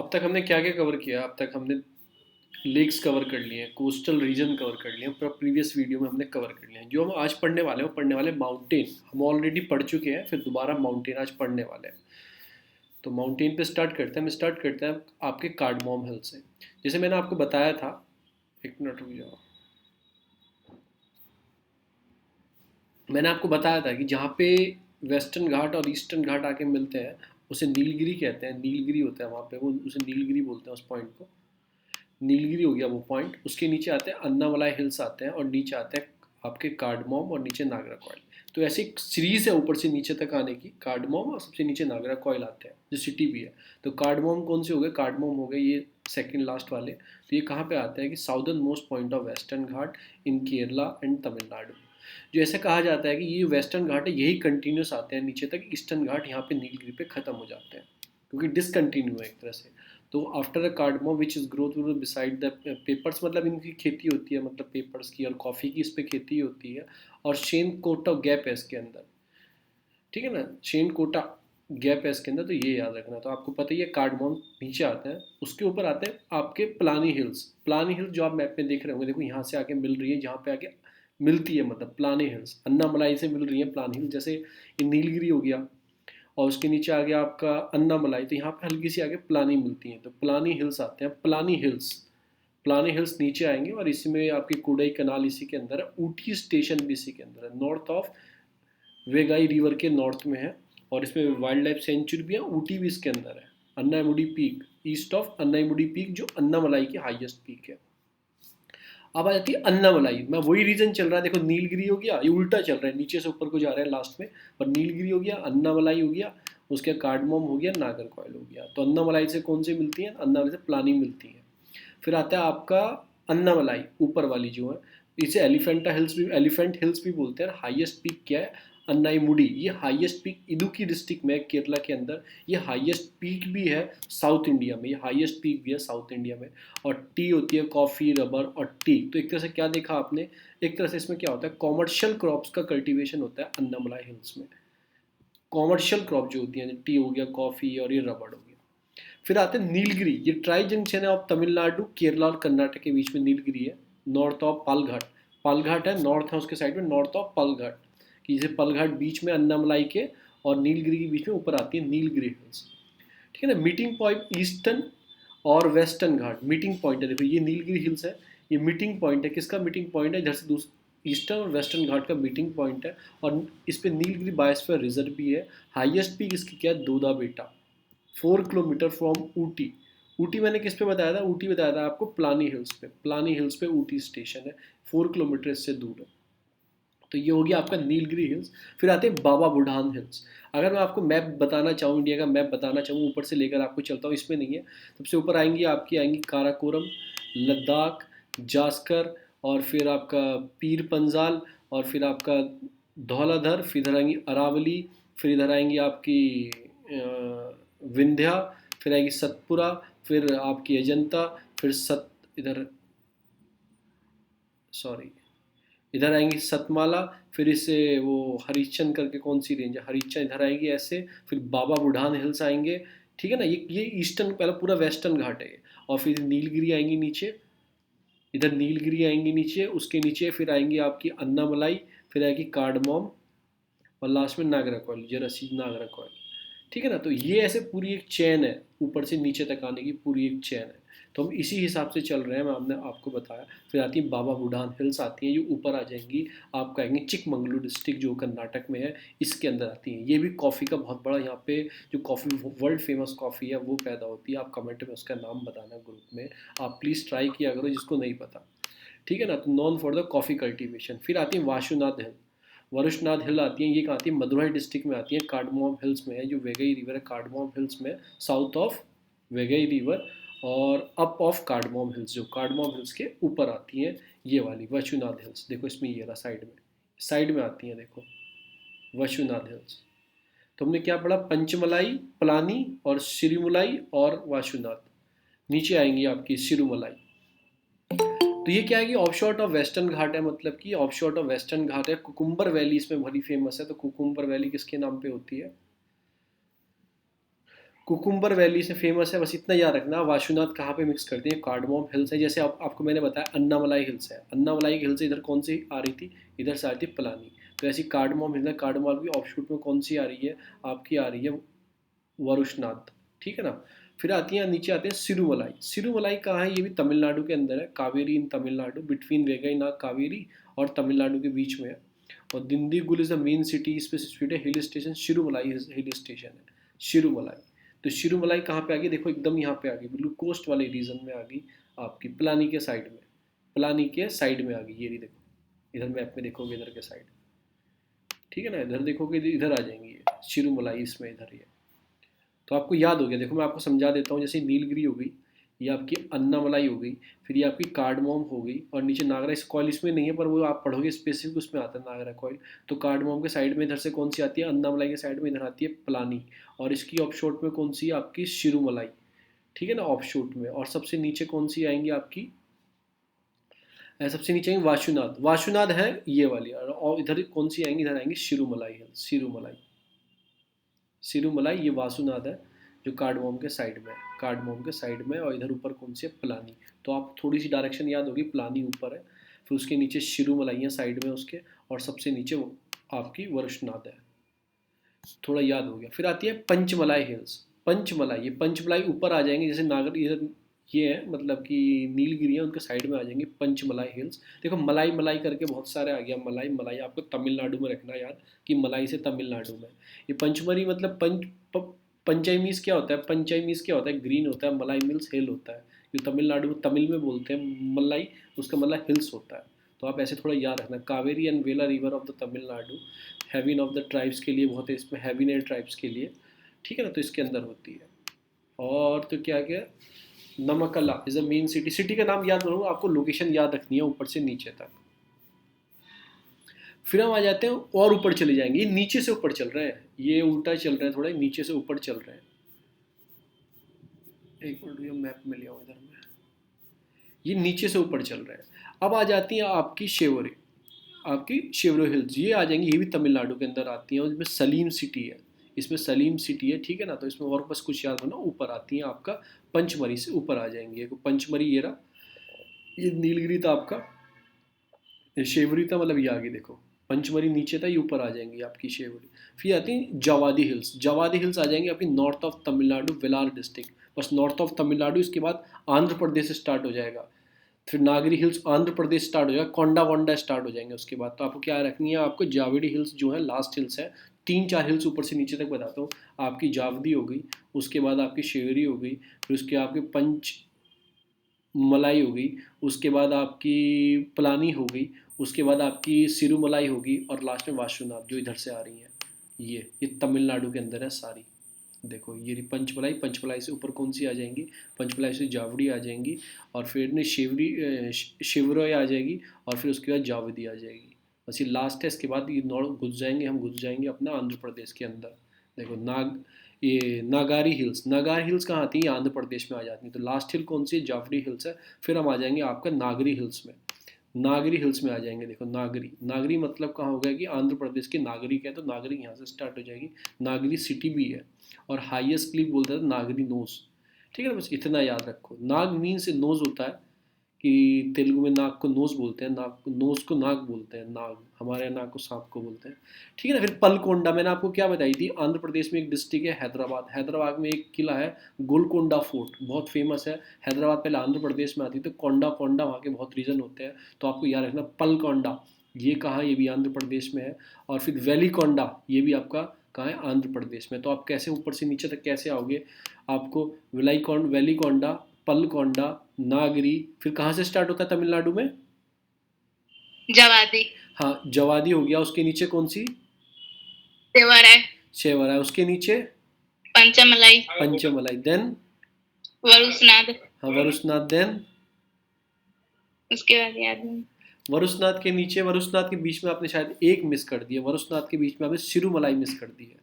अब तक हमने क्या क्या कवर किया? अब तक हमने लेक्स कवर कर लिए हैं, कोस्टल रीजन कवर कर लिए हैं, पर प्रीवियस वीडियो में हमने कवर कर लिया है। जो हम आज पढ़ने वाले हैं वो पढ़ने वाले माउंटेन। हम ऑलरेडी पढ़ चुके हैं, फिर दोबारा माउंटेन आज पढ़ने वाले हैं। तो माउंटेन पे स्टार्ट करते हैं। हम स्टार्ट करते हैं आपके कार्डमोम हिल से। जैसे मैंने आपको बताया था, एक मिनट रुक जाओ। मैंने आपको बताया था कि जहाँ पे वेस्टर्न घाट और ईस्टर्न घाट आके मिलते हैं उसे नीलगिरी कहते हैं। नीलगिरी होता है वहाँ पे, वो उसे नीलगिरी बोलते हैं उस पॉइंट को। नीलगिरी हो गया वो पॉइंट। उसके नीचे आते हैं अन्नामलाई हिल्स आते हैं, और नीचे आते हैं आपके कार्डमोम, और नीचे नागरा कॉइल। तो ऐसी एक सीरीज है ऊपर से नीचे तक आने की। कार्डमोम और सबसे नीचे नागरा कॉइल आते हैं, जो सिटी भी है। तो कार्डमोम कौन से हो गए? कार्डमोम हो गए ये सेकंड लास्ट वाले। तो ये कहाँ पे आते हैं कि southern most point of western Ghat in Kerala and Tamil Nadu. जो ऐसे कहा जाता है कि ये वेस्टर्न घाट है, यही कंटिन्यूस आते हैं नीचे तक। ईस्टर्न घाट यहाँ पे नीलगिरी पे खत्म हो जाते हैं, क्योंकि डिसकंटिन्यू है एक तरह से। तो after a cardamom which is growth beside the papers, मतलब इनकी खेती होती है, मतलब पेपर्स की और कॉफ़ी की इस पे खेती होती है। और शेन कोटा गैप है इसके अंदर, ठीक है ना, शेन कोटा गैप है इसके अंदर। तो ये याद रखना। तो आपको पता ही है कार्डमोम नीचे आता है, उसके ऊपर आते हैं आपके प्लानी हिल्स। प्लानी हिल्स जो आप मैप में देख रहे होंगे, देखो यहाँ से आके मिल रही है, जहाँ पे आके मिलती है, मतलब प्लानी हिल्स अन्नामलाई से मिल रही है प्लानी हिल्स। जैसे ये नीलगिरी हो गया, और उसके नीचे आ गया आपका अन्नामलाई, तो यहाँ पे हल्की सी आगे प्लानी मिलती है, तो प्लानी हिल्स आते हैं। प्लानी हिल्स, प्लानी हिल्स नीचे आएंगे, और इसी में आपकी कोडई कनाल इसी के अंदर है। ऊटी स्टेशन भी इसी के अंदर है, नॉर्थ ऑफ वेगाई रिवर के नॉर्थ में है। और इसमें वाइल्ड लाइफ सेंचुरी भी है, ऊटी भी इसके अंदर है। Anamudi peak, east of Anamudi peak, जो अन्नामलाई की हाईएस्ट पीक है। अब आ जाती है अन्नामलाई। मैं वही रीजन चल रहा है, देखो नीलगिरी हो गया, ये उल्टा चल रहा है, नीचे से ऊपर को जा रहा है लास्ट में। पर नीलगिरी हो गया, अन्नामलाई हो गया, उसके कार्डमोम हो गया, नागरकोइल हो गया। तो अन्नामलाई से कौन सी मिलती है? अन्नामलाई से प्लानी मिलती है। फिर आता है आपका अन्नामलाई ऊपर वाली जो है, इसे एलिफेंट हिल्स भी बोलते हैं। हाईएस्ट पीक क्या है? अन्नाईमुडी। ये हाईएस्ट पीक इडुक्की डिस्ट्रिक्ट में, केरला के अंदर। ये हाईएस्ट पीक भी है साउथ इंडिया में, ये हाईएस्ट पीक भी है साउथ इंडिया में। और टी होती है, कॉफ़ी, रबर और टी। तो एक तरह से क्या देखा आपने, एक तरह से इसमें क्या होता है, कॉमर्शियल क्रॉप्स का कल्टीवेशन होता है अन्नामलाई हिल्स में। कॉमर्शियल क्रॉप जो होती हैं, टी हो गया, कॉफ़ी और ये रबड़ हो गया। फिर आते हैं नीलगिरी। ये ट्राई जंक्शन है ऑफ तमिलनाडु, केरला और कर्नाटक के बीच में नीलगिरी है, नॉर्थ ऑफ पालघाट। पालघाट है नॉर्थ है उसके साइड में, नॉर्थ ऑफ पालघाट। कि जैसे पालघाट बीच में अन्नामलाई के, और नीलगिरी के बीच में ऊपर आती है नीलगिरी हिल्स, ठीक है ना। मीटिंग पॉइंट ईस्टर्न और वेस्टर्न घाट मीटिंग पॉइंट है। देखो ये नीलगिरी हिल्स है, ये मीटिंग पॉइंट है। किसका मीटिंग पॉइंट है? इधर से ईस्टर्न और वेस्टर्न घाट का मीटिंग पॉइंट है। और इस पे नीलगिरी बायोस्फीयर रिजर्व भी है। हाईएस्ट पीक इसकी क्या है? दोदा बेटा, 4 किलोमीटर फ्रॉम ऊटी। ऊटी मैंने किस पे बताया था? ऊटी बताया था आपको प्लानी हिल्स पे। प्लानी हिल्स पे ऊटी स्टेशन है, 4 किलोमीटर इससे दूर है। तो ये हो गया आपका नीलगिरी हिल्स। फिर आते हैं बाबा बुढ़ान हिल्स। अगर मैं आपको मैप बताना चाहूँ, इंडिया का मैप बताना चाहूँ, ऊपर से लेकर आपको चलता हूँ, इसमें नहीं है। सबसे ऊपर आएंगी आपकी, आएंगी काराकोरम, लद्दाख, जास्कर, और फिर आपका पीर पंजाल, और फिर आपका धौलाधर, फिर इधर आएंगी अरावली, फिर इधर आएंगी आपकी विंध्या, फिर आएगी सतपुरा, फिर आपकी अजंता, फिर इधर सॉरी इधर आएंगी सतमाला, फिर इससे वो हरिश्चंद करके कौन सी रेंज है, हरिश्चंद इधर आएगी ऐसे। फिर बाबा बुढ़ान हिल्स आएंगे, ठीक है ना। ये ईस्टर्न, पहले पूरा वेस्टर्न घाट है ये। और फिर नीलगिरी आएंगी नीचे, इधर नीलगिरी आएंगी नीचे, उसके नीचे फिर आएंगी आपकी अन्नामलाई, फिर आएगी कार्डमोम, और लास्ट में नागरा कॉइल, जरासी नागरा कॉइल, ठीक है ना। तो ये ऐसे पूरी एक चेन है, ऊपर से नीचे तक आने की पूरी एक चेन है। तो हम इसी हिसाब से चल रहे हैं, हमने आपको बताया। फिर आती है बाबा बुढ़ान हिल्स आती हैं, जो ऊपर आ जाएंगी आपका, आएंगे चिकमंगलूर डिस्ट्रिक्ट जो कर्नाटक में है, इसके अंदर आती हैं। ये भी कॉफ़ी का बहुत बड़ा यहाँ पे, जो कॉफ़ी वर्ल्ड फेमस कॉफ़ी है वो पैदा होती है। आप कमेंट में उसका नाम बताना ग्रुप में, आप प्लीज़ ट्राई किया करो जिसको नहीं पता, ठीक है ना। तो non for the coffee cultivation. फिर आती है वाशुनाथ हिल, वरुषनाथ हिल आती हैं। ये कहाँ आती है? मदुरई डिस्ट्रिक्ट में आती है, कार्डमोम हिल्स में है, जो वेगई रिवर है कार्डमोम हिल्स में, साउथ ऑफ वेगई रिवर और अप ऑफ कार्डमोम हिल्स, जो कार्डमोम हिल्स के ऊपर आती हैं, ये वाली वशुनाथ हिल्स। देखो इसमें ये रहा साइड में आती हैं, देखो वशुनाथ हिल्स। तो हमने क्या पढ़ा? पंचमलाई, प्लानी और सिरुमलाई और वाशुनाथ। नीचे आएंगी आपकी सिरुमलाई। तो ये क्या है कि ऑफशोर ऑफ वेस्टर्न घाट है, मतलब कि ऑफशोर ऑफ वेस्टर्न घाट है। कुकुम्बर वैली इसमें बड़ी फेमस है। तो कुकुम्बर वैली किसके नाम पे होती है? कुकुम्बर वैली से फेमस है, बस इतना याद रखना। वाशुनाथ कहाँ पे मिक्स करते हैं, कार्डमोम हिल्स है। जैसे आपको मैंने बताया अन्नामलाई हिल्स है, अन्नामलाई हिल्स से इधर कौन सी आ रही थी, इधर से आ रही थी पलानी। तो ऐसी कार्डमोम हिल है, कार्डमोम की ऑफशूट में कौन सी आ रही है, आपकी आ रही है वरुशनाथ, ठीक है ना। फिर आती है नीचे आते हैं सिरुमलाई। सिरुमलाई कहाँ है, ये भी तमिलनाडु के अंदर है, कावेरी इन तमिलनाडु, बिटवीन वेगईनाग कावेरी और तमिलनाडु के बीच में है। और Dindigul is the main city, इस पे सिचुएटेड है। हिल स्टेशन शिरुमलाई हिल स्टेशन है, शिरुमलाई। तो शिरुमलाई कहाँ पे आ गई, देखो एकदम यहाँ पे आ गई, बिल्कुल कोस्ट वाले रीजन में आ गई, आपकी पिलानी के साइड में, पिलानी के साइड में आ गई। ये रही देखो, इधर मैप में देखोगे इधर के साइड, ठीक है ना, इधर देखोगे इधर आ जाएंगी ये शिरुमलाई, इसमें इधर ये। तो आपको याद हो गया, देखो मैं आपको समझा देता हूँ। जैसे नीलगिरी हो गई, ये आपकी अन्नामलाई हो गई, फिर ये आपकी कार्डमोम हो गई, और नीचे नागरा कॉइल इसमें नहीं है, पर वो आप पढ़ोगे स्पेसिफिक उसमें आता है नागरा कॉइल। तो कार्डमोम के साइड में इधर से कौन सी आती है, अन्नामलाई के साइड में इधर आती है पलानी, और इसकी ऑफशोट में कौन सी है आपकी शिरुमलाई, ठीक है ना, ऑफशोट में। और सबसे नीचे कौन सी आएंगी आपकी, सबसे नीचे आएंगे वाशुनाथ, वाशुनाथ है ये वाली, और इधर कौन सी आएंगी, इधर आएंगी शिरुमलाई हिल, शिरुमलाई, सिरुमलाई, ये वासुनाथ है जो कार्डमोम के साइड में है, कार्डमोम के साइड में। और इधर ऊपर कौन सी है, प्लानी। तो आप थोड़ी सी डायरेक्शन याद होगी, प्लानी ऊपर है, फिर उसके नीचे शिरुमलाई है साइड में उसके, और सबसे नीचे वो आपकी वरुशनाथ है, थोड़ा याद हो गया। फिर आती है पंचमलाई हिल्स, पंचमलाई, ये पंचमलाई ऊपर आ जाएंगे, जैसे नागर इधर ये है, मतलब कि नीलगिरी है, उनके साइड में आ जाएंगे पंचमलाई हिल्स। देखो मलाई मलाई करके बहुत सारे आ गया, मलाई मलाई आपको तमिलनाडु में रखना याद, कि मलाई से तमिलनाडु में। ये पंचमरी मतलब पंचाईमीस क्या होता है, पंचाईमीस क्या होता है, ग्रीन होता है, मलाई मिल्स हिल होता है, जो तमिलनाडु में तमिल में बोलते हैं मलाई, उसका मतलब हिल्स होता है। तो आप ऐसे थोड़ा याद रखना, Kaveri and Vela river of the Tamil Nadu, heaven of the tribes के लिए बहुत है, इसमें हेविनेट ट्राइब्स के लिए, ठीक है ना, तो इसके अंदर होती है। और तो क्या क्या, Namakkal is a main city, city का नाम याद करूँगा, आपको लोकेशन याद रखनी है ऊपर से नीचे तक। फिर हम आ जाते हैं और ऊपर चले जाएंगे, ये नीचे से ऊपर चल रहे हैं, ये उल्टा चल रहे हैं, थोड़ा नीचे से ऊपर चल रहे हैं। एक मिनट, ये मैप में लिया हूँ इधर में, ये नीचे से ऊपर चल रहे हैं। अब आ जाती हैं आपकी शेवरे, आपकी शेवरो हिल्स, ये आ जाएंगी, ये भी तमिलनाडु के अंदर आती हैं, और इसमें सलीम सिटी है, इसमें सलीम सिटी है, ठीक है ना। तो इसमें और बस कुछ याद होना, ऊपर आती हैं आपका पंचमरी से ऊपर आ जाएंगी, पंचमरी ये रहा, ये नीलगिरी था आपका, ये शेवरी था, मतलब ये आगे देखो पंचमरी नीचे था, ये ऊपर आ जाएंगी आपकी शेवरी। फिर आती है जवादी हिल्स, जवादी हिल्स आ जाएंगे आपकी north of Tamil Nadu, Vellar district, बस नॉर्थ ऑफ तमिलनाडु, इसके बाद आंध्र प्रदेश से स्टार्ट हो जाएगा। फिर नागरी हिल्स आंध्र प्रदेश स्टार्ट हो जाएगा, कोंडा वोंडा स्टार्ट हो जाएंगे उसके बाद। तो आपको क्या रखनी है, आपको जावड़ी हिल्स जो है लास्ट हिल्स है, तीन चार हिल्स ऊपर से नीचे तक बताता हूँ। आपकी जावदी हो गई, उसके बाद आपकी शेवरी हो गई, फिर उसके आपके पंच मलाई हो गई, उसके बाद आपकी पलानी हो गई, उसके बाद आपकी सिरुमलाई होगी, और लास्ट में वाशुनाथ जो इधर से आ रही हैं। ये तमिलनाडु के अंदर है सारी। देखो ये रही पंचमलाई, पंचमलाई से ऊपर कौन सी आ जाएंगी, पंचमलाई से जावड़ी आ जाएंगी, और फिर ने शिवरोय आ जाएगी, और फिर उसके बाद जावदी आ जाएगी। बस ये लास्ट है, इसके बाद ये नॉर्थ घुस जाएंगे, हम घुस जाएंगे अपना आंध्र प्रदेश के अंदर। देखो ये नागारी हिल्स, नागारी हिल्स कहाँ आती है, आंध्र प्रदेश में आ जाती है। तो लास्ट हिल कौन सी है, जाफरी हिल्स है। फिर हम आ जाएंगे आपका नागरी हिल्स में, नागरी हिल्स में आ जाएंगे। देखो नागरी, नागरी मतलब कहाँ हो गया कि आंध्र प्रदेश के नागरिक है, तो नागरी यहाँ से स्टार्ट हो जाएगी, नागरी सिटी भी है, और हाईएस्ट क्लिफ बोलता है नागरी नोज, ठीक है ना। बस इतना याद रखो, नाग मीन से नोज होता है, कि तेलुगु में नाग को नोज बोलते हैं, नाग को नोज को नाग बोलते हैं, नाग, हमारे यहाँ नाग को सांप को बोलते हैं, ठीक है ना। फिर पलकोंडा, मैंने आपको क्या बताई थी, आंध्र प्रदेश में एक डिस्ट्रिक्ट है हैदराबाद, हैदराबाद में एक किला है गोलकोंडा फोर्ट, बहुत फेमस है। हैदराबाद पहले आंध्र प्रदेश में आती थी, कोंडा कोंडा वहाँ के बहुत रीजन होते हैं, तो आपको याद रखना पलकोंडा, ये कहाँ, ये भी आंध्र प्रदेश में है। और फिर वैलीकोंडा, ये भी आपका कहाँ है, आंध्र प्रदेश में। तो आप कैसे ऊपर से नीचे तक कैसे आओगे, आपको वैलीकोंडा, पलकोंडा, नागरी, फिर कहाँ से स्टार्ट होता है तमिलनाडु में, जवादी, हाँ जवादी हो गया, उसके नीचे कौन सी, सेवर है, शेवर है, उसके नीचे पंचमलाई, पंचमलाई, देन वरुसनाथ, हाँ वरुसनाथ, देन उसके बाद याद नहीं। वरुसनाथ के नीचे, वरुसनाथ के बीच में आपने शायद एक मिस कर दिया, वरुसनाथ के बीच में आपने शिरुमलाई मिस कर दी है।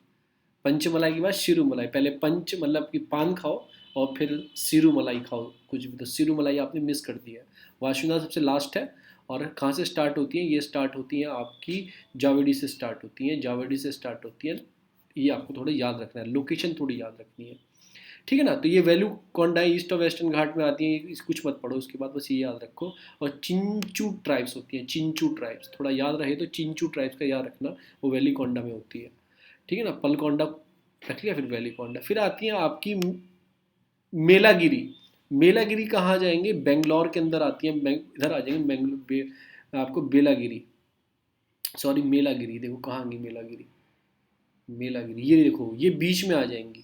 पंचमलाई के बाद शिरुमलाई, पहले पंच मतलब कि पान खाओ, और फिर सिरुमलाई खाओ कुछ भी, तो सिरुमलाई आपने मिस कर दिया है। वाशुनाथ सबसे लास्ट है, और कहाँ से स्टार्ट होती हैं, ये स्टार्ट होती हैं आपकी जावेडी से स्टार्ट होती हैं, जावेडी से स्टार्ट होती हैं। ये आपको थोड़ा याद रखना है, लोकेशन थोड़ी याद रखनी है। ठीक है ना। तो ये वैल्यू कोंडा ईस्ट और वेस्टर्न घाट में आती है, इस कुछ मत पढ़ो उसके बाद, बस ये याद रखो। और चिंचू ट्राइब्स होती हैं, चिंचू ट्राइब्स थोड़ा याद रहे तो चिंचू ट्राइब्स का याद रखना, वो वैली कोंडा में होती है। ठीक है ना, पलकोंडा रख लिया, फिर वैली कोंडा। फिर आती है आपकी मेलागिरी। मेलागिरी कहाँ जाएंगे, बेंगलोर के अंदर आती है, इधर आ जाएंगे आपको बेलागिरी, सॉरी मेलागिरी, देखो कहाँ आएंगी मेलागिरी, मेलागिरी ये देखो, ये बीच में आ जाएंगी,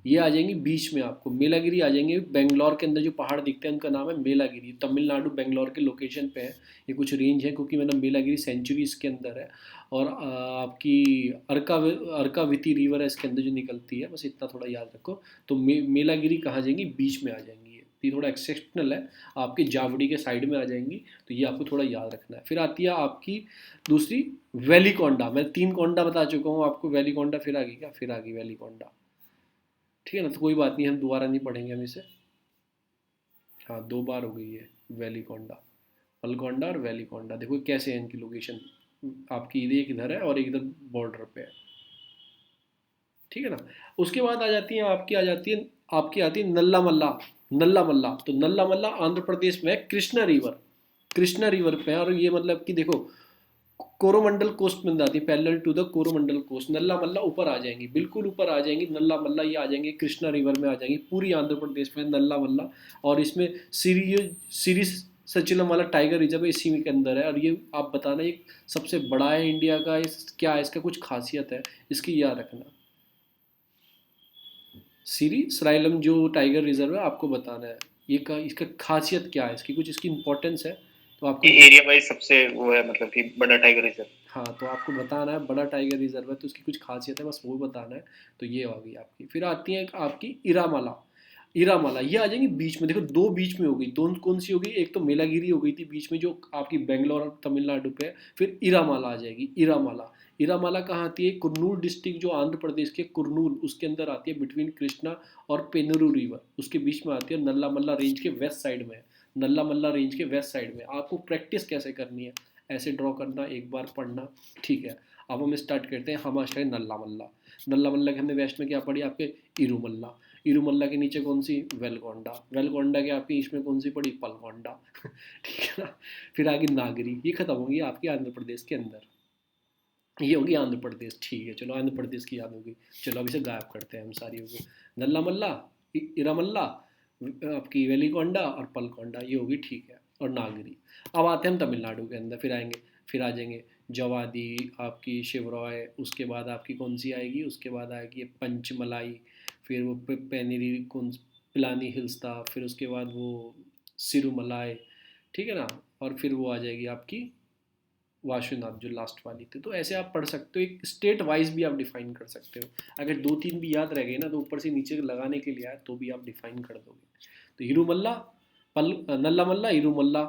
ये आ जाएंगी बीच में, आपको मेलागिरी आ जाएंगे। बेंगलोर के अंदर जो पहाड़ दिखते हैं उनका नाम है मेलागिरी, तमिलनाडु बेंगलोर के लोकेशन पे है। ये कुछ रेंज है, क्योंकि मैंने मेलागिरी सेंचुरी इसके अंदर है। और आपकी अर्का अर्काविती रिवर है इसके अंदर जो निकलती है, बस इतना थोड़ा याद रखो। तो मेलागिरी कहाँ जाएंगी, बीच में आ जाएंगी। ये थोड़ा एक्सेप्शनल है, आपके जावड़ी के साइड में आ जाएंगी, तो ये आपको थोड़ा याद रखना है। फिर आती है आपकी दूसरी वैली कोंडा। मैं 3 कोंडा बता चुका हूँ आपको, वैली कोंडा फिर आ गई क्या, फिर आ गई वैली कोंडा। ठीक है ना, तो कोई बात नहीं, हम दोबारा नहीं पढ़ेंगे हम इसे। हाँ 2 बार हो गई है वैली कोंडा, पलकोंडा और वैली कोंडा। देखो कैसे है इनकी लोकेशन, आपकी एक इधर है और एक इधर बॉर्डर पे है। ठीक है ना। उसके बाद आ जाती है आपकी, आपकी आती है नल्ला मल्ला। नल्ला मल्ला, तो नल्ला मल्ला आंध्र प्रदेश में है, कृष्णा रिवर, कृष्णा रिवर पे है। और ये मतलब कि देखो कोरोमंडल कोस्ट में आती है, parallel to the Coromandel coast. Nalla Malla ऊपर आ जाएंगी, बिल्कुल ऊपर आ जाएंगी नल्ला मल्ला, ये आ जाएंगे कृष्णा रिवर में आ जाएंगी, पूरी आंध्र प्रदेश में नल्ला मल्ला। और इसमें सीरी सचिलम वाला टाइगर रिजर्व है, इसी में के अंदर है। और ये आप बताना, ये सबसे बड़ा है इंडिया का, क्या है इसका कुछ खासियत है, इसकी याद रखना। सीरी सराइलम जो टाइगर रिजर्व है, आपको बताना है ये का इसका खासियत क्या है, इसकी कुछ इसकी इंपॉर्टेंस है, तो आपको एरिया वाइज सबसे वो है, मतलब कि बड़ा टाइगर रिजर्व। हाँ, तो आपको बताना है बड़ा टाइगर रिजर्व है, तो उसकी कुछ खासियत है, बस वो बताना है। तो ये होगी आपकी। फिर आती है आपकी इरामाला। इरामाला ये आ जाएंगी बीच में, देखो 2 बीच में हो गई, दोनों कौन सी हो गई, एक तो मेलागिरी हो गई थी बीच में जो आपकी बेंगलोर और तमिलनाडु पे है। फिर इरामाला आ जाएगी, इरामाला। इरामाला कहाँ आती है, कुर्नूल डिस्ट्रिक्ट जो आंध्र प्रदेश के कुर्नूल, उसके अंदर आती है, बिटवीन कृष्णा और पेनरू रिवर, उसके बीच में आती है, नल्ला मल्ला रेंज के वेस्ट साइड में है। नल्ला मल्ला रेंज के वेस्ट साइड में। आपको प्रैक्टिस कैसे करनी है, ऐसे ड्रॉ करना, एक बार पढ़ना। ठीक है, अब हम स्टार्ट करते हैं। हम आज नल्ला मल्ला। नल्ला मल्ला के हमने वेस्ट में क्या पढ़ी, आपके इरूमल्ला। इरूमल्ला के नीचे कौन सी, वेलकोंडा। वेलकोंडा के आपकी ईस्ट में कौन सी पड़ी, पलकोंडा। ठीक है ना। फिर आगे नागरी, ये खत्म होगी आपकी आंध्र प्रदेश के अंदर, ये होगी आंध्र प्रदेश। ठीक है, चलो आंध्र प्रदेश की याद होगी। चलो अब इसे गायब करते हैं हम सारी को। नल्ला मल्ला, इरामल्ला, आपकी वेलीकोंडा और पलकोंडा, ये होगी। ठीक है, और नागरी। अब आते हैं हम तमिलनाडु के अंदर, फिर आएंगे, फिर आ जाएंगे जवादी, आपकी शिवरॉय, उसके बाद आपकी कौन सी आएगी, उसके बाद आएगी पंचमलाई, फिर वो पेनेरी कौन, पिलानी हिल्स था, फिर उसके बाद वो सिरुमलाई। ठीक है ना। और फिर वो आ जाएगी आपकी वाशुनाथ जो लास्ट वाली थी। तो ऐसे आप पढ़ सकते हो, एक स्टेट वाइज भी आप डिफाइन कर सकते हो। अगर 2-3 भी याद रह गए ना, तो ऊपर से नीचे लगाने के लिए आए तो भी आप डिफाइन कर दोगे। तो हिरूमल्ला, नल्ला मल्ला, हिरूमल्ला,